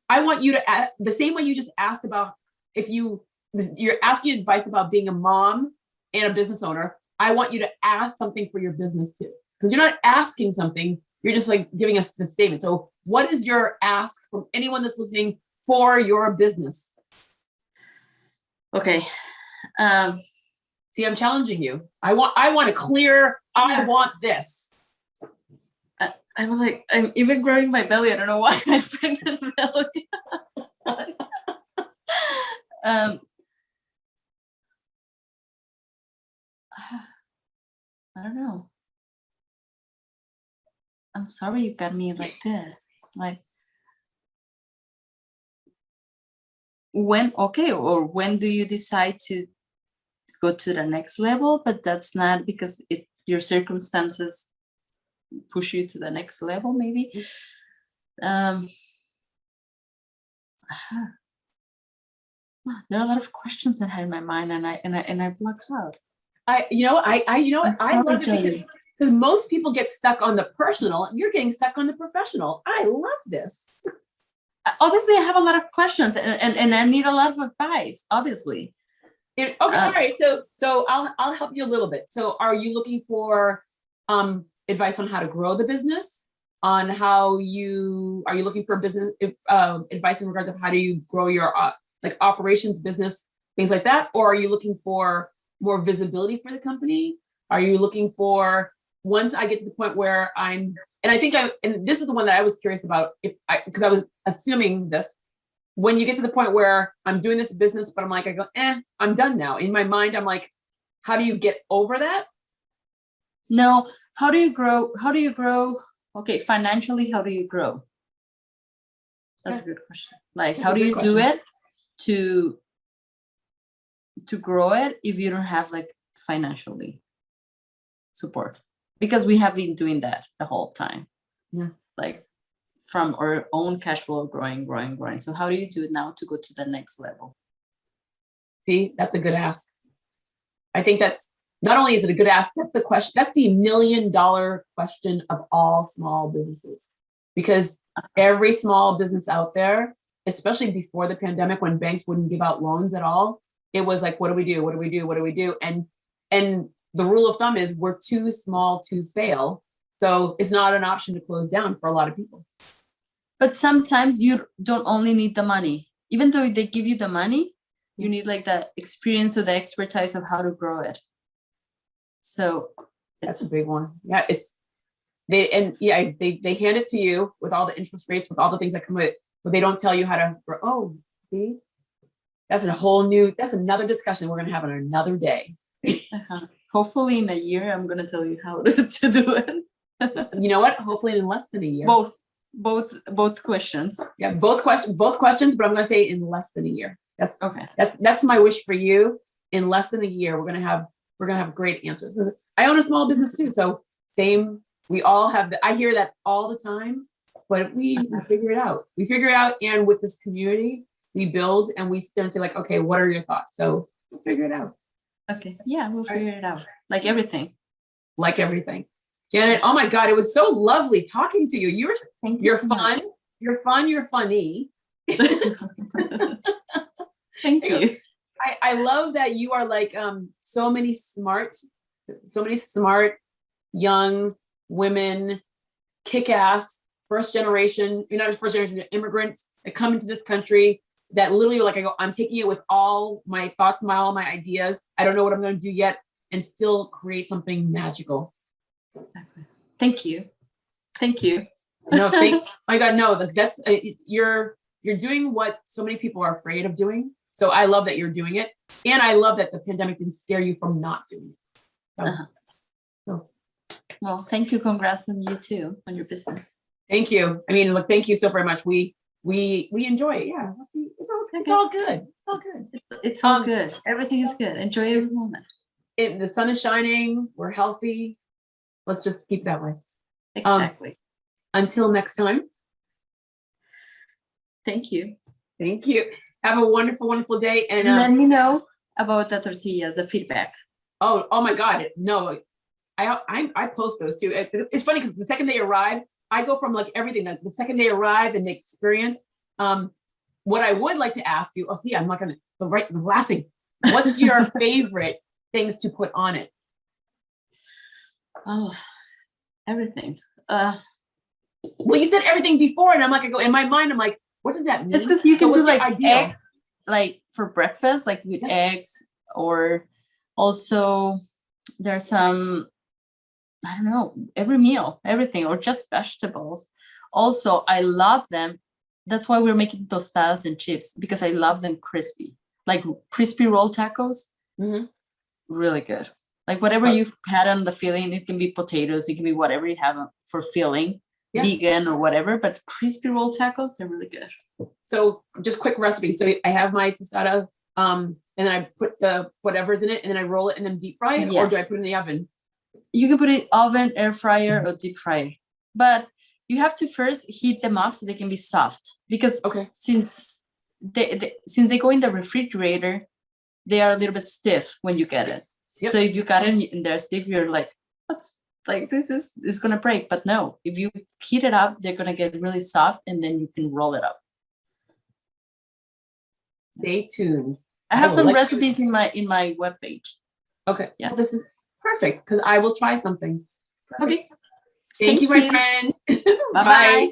the same way you just asked about if you're asking advice about being a mom and a business owner. I want you to ask something for your business too, because you're not asking something, you're just like giving us the statement. So what is your ask from anyone that's listening for your business? Okay. See, I'm challenging you. I want this. I'm even growing my belly. I don't know why I'm pregnant belly. I don't know. I'm sorry you got me like this. Like, when do you decide to go to the next level? But that's not because your circumstances push you to the next level, maybe. There are a lot of questions that I had in my mind, and I block out. I love it because most people get stuck on the personal, and you're getting stuck on the professional. I love this. Obviously, I have a lot of questions, and I need a lot of advice. Obviously. Okay, all right. So I'll help you a little bit. So, are you looking for advice on how to grow the business? On how are you looking for business advice in regards of how do you grow your like operations business, things like that? Or are you looking for more visibility for the company? Are you looking for, once I get to the point where and this is the one that I was curious about, because I was assuming this, when you get to the point where I'm doing this business, but I go, I'm done now. In my mind, I'm like, how do you get over that? No, how do you grow? Okay, financially, how do you grow? That's a good question. Like, how do you do it to grow it if you don't have like financially support? Because we have been doing that the whole time. Yeah. Like from our own cash flow growing. So how do you do it now to go to the next level? See, that's a good ask. I think that's, not only is it a good ask, that's the question, that's the $1 million question of all small businesses. Because every small business out there, especially before the pandemic, when banks wouldn't give out loans at all, it was like, what do we do? And the rule of thumb is we're too small to fail. So it's not an option to close down for a lot of people. But sometimes you don't only need the money. Even though they give you the money, you need like the experience or the expertise of how to grow it. So that's a big one. Yeah, they hand it to you with all the interest rates, with all the things that come with it, but they don't tell you how to grow. Oh, see, that's another discussion we're gonna have on another day. Hopefully in a year, I'm gonna tell you how to do it. You know what? Hopefully in less than a year. Both questions. Yeah, both questions, but I'm gonna say in less than a year. That's Okay. That's my wish for you. In less than a year, we're gonna have great answers. I own a small business too, so same. We all have I hear that all the time, but we figure it out. We figure it out, and with this community, we build and we sit there and say like, okay, what are your thoughts? So we'll figure it out. Okay. Yeah, we'll figure it out. Like everything. Like everything. Janet, oh my God, it was so lovely talking to you. You're so fun. much. You're fun. You're funny. Thank you. I love that you are like so many smart young women, kick-ass, first generation, you're not first generation immigrants that come into this country that literally like I'm taking it with all my thoughts, all my ideas. I don't know what I'm going to do yet, and still create something magical. Thank you. No, my God, no, that's you're doing what so many people are afraid of doing. So I love that you're doing it, and I love that the pandemic didn't scare you from not doing it. So, Well, thank you. Congrats on you too on your business. thank you. I mean, look, thank you so very much. We enjoy it. Yeah, it's all good. It's all good. It's all good. Everything is good. Enjoy every moment. The sun is shining. We're healthy. Let's just keep that way. Exactly. Until next time. Thank you. Thank you. Have a wonderful, wonderful day. And let me know about the tortillas, the feedback. Oh my God. No, I post those too. It's funny because the second they arrive, I go from like everything. Like the second they arrive and the experience. What I would like to ask you, I'm not gonna the last thing. What's your favorite things to put on it? Oh, everything. Well, you said everything before, and I'm like, I go in my mind, I'm like, what does that mean? It's because you can do like ideal? egg, like for breakfast, like with eggs, or also there's some, I don't know, every meal, everything, or just vegetables. Also, I love them. That's why we're making tostadas and chips, because I love them crispy, like crispy roll tacos. Mm-hmm. Really good. Like whatever you've had on the filling, it can be potatoes, it can be whatever you have for filling, vegan or whatever, but crispy roll tacos, they're really good. So just quick recipe. So I have my tostada, and then I put the whatever's in it, and then I roll it and then deep fry it, or do I put it in the oven? You can put it oven, air fryer, or deep fryer. But you have to first heat them up so they can be soft. Because since they go in the refrigerator, they are a little bit stiff when you get it. Yep. So if you got it in there stiff, you're like, what's like this is gonna break. But no, if you heat it up, they're gonna get really soft, and then you can roll it up. Stay tuned. I have some recipes in my webpage. Okay. Yeah. Well, this is perfect because I will try something. Perfect. Okay. Thank you, my friend. Bye-bye.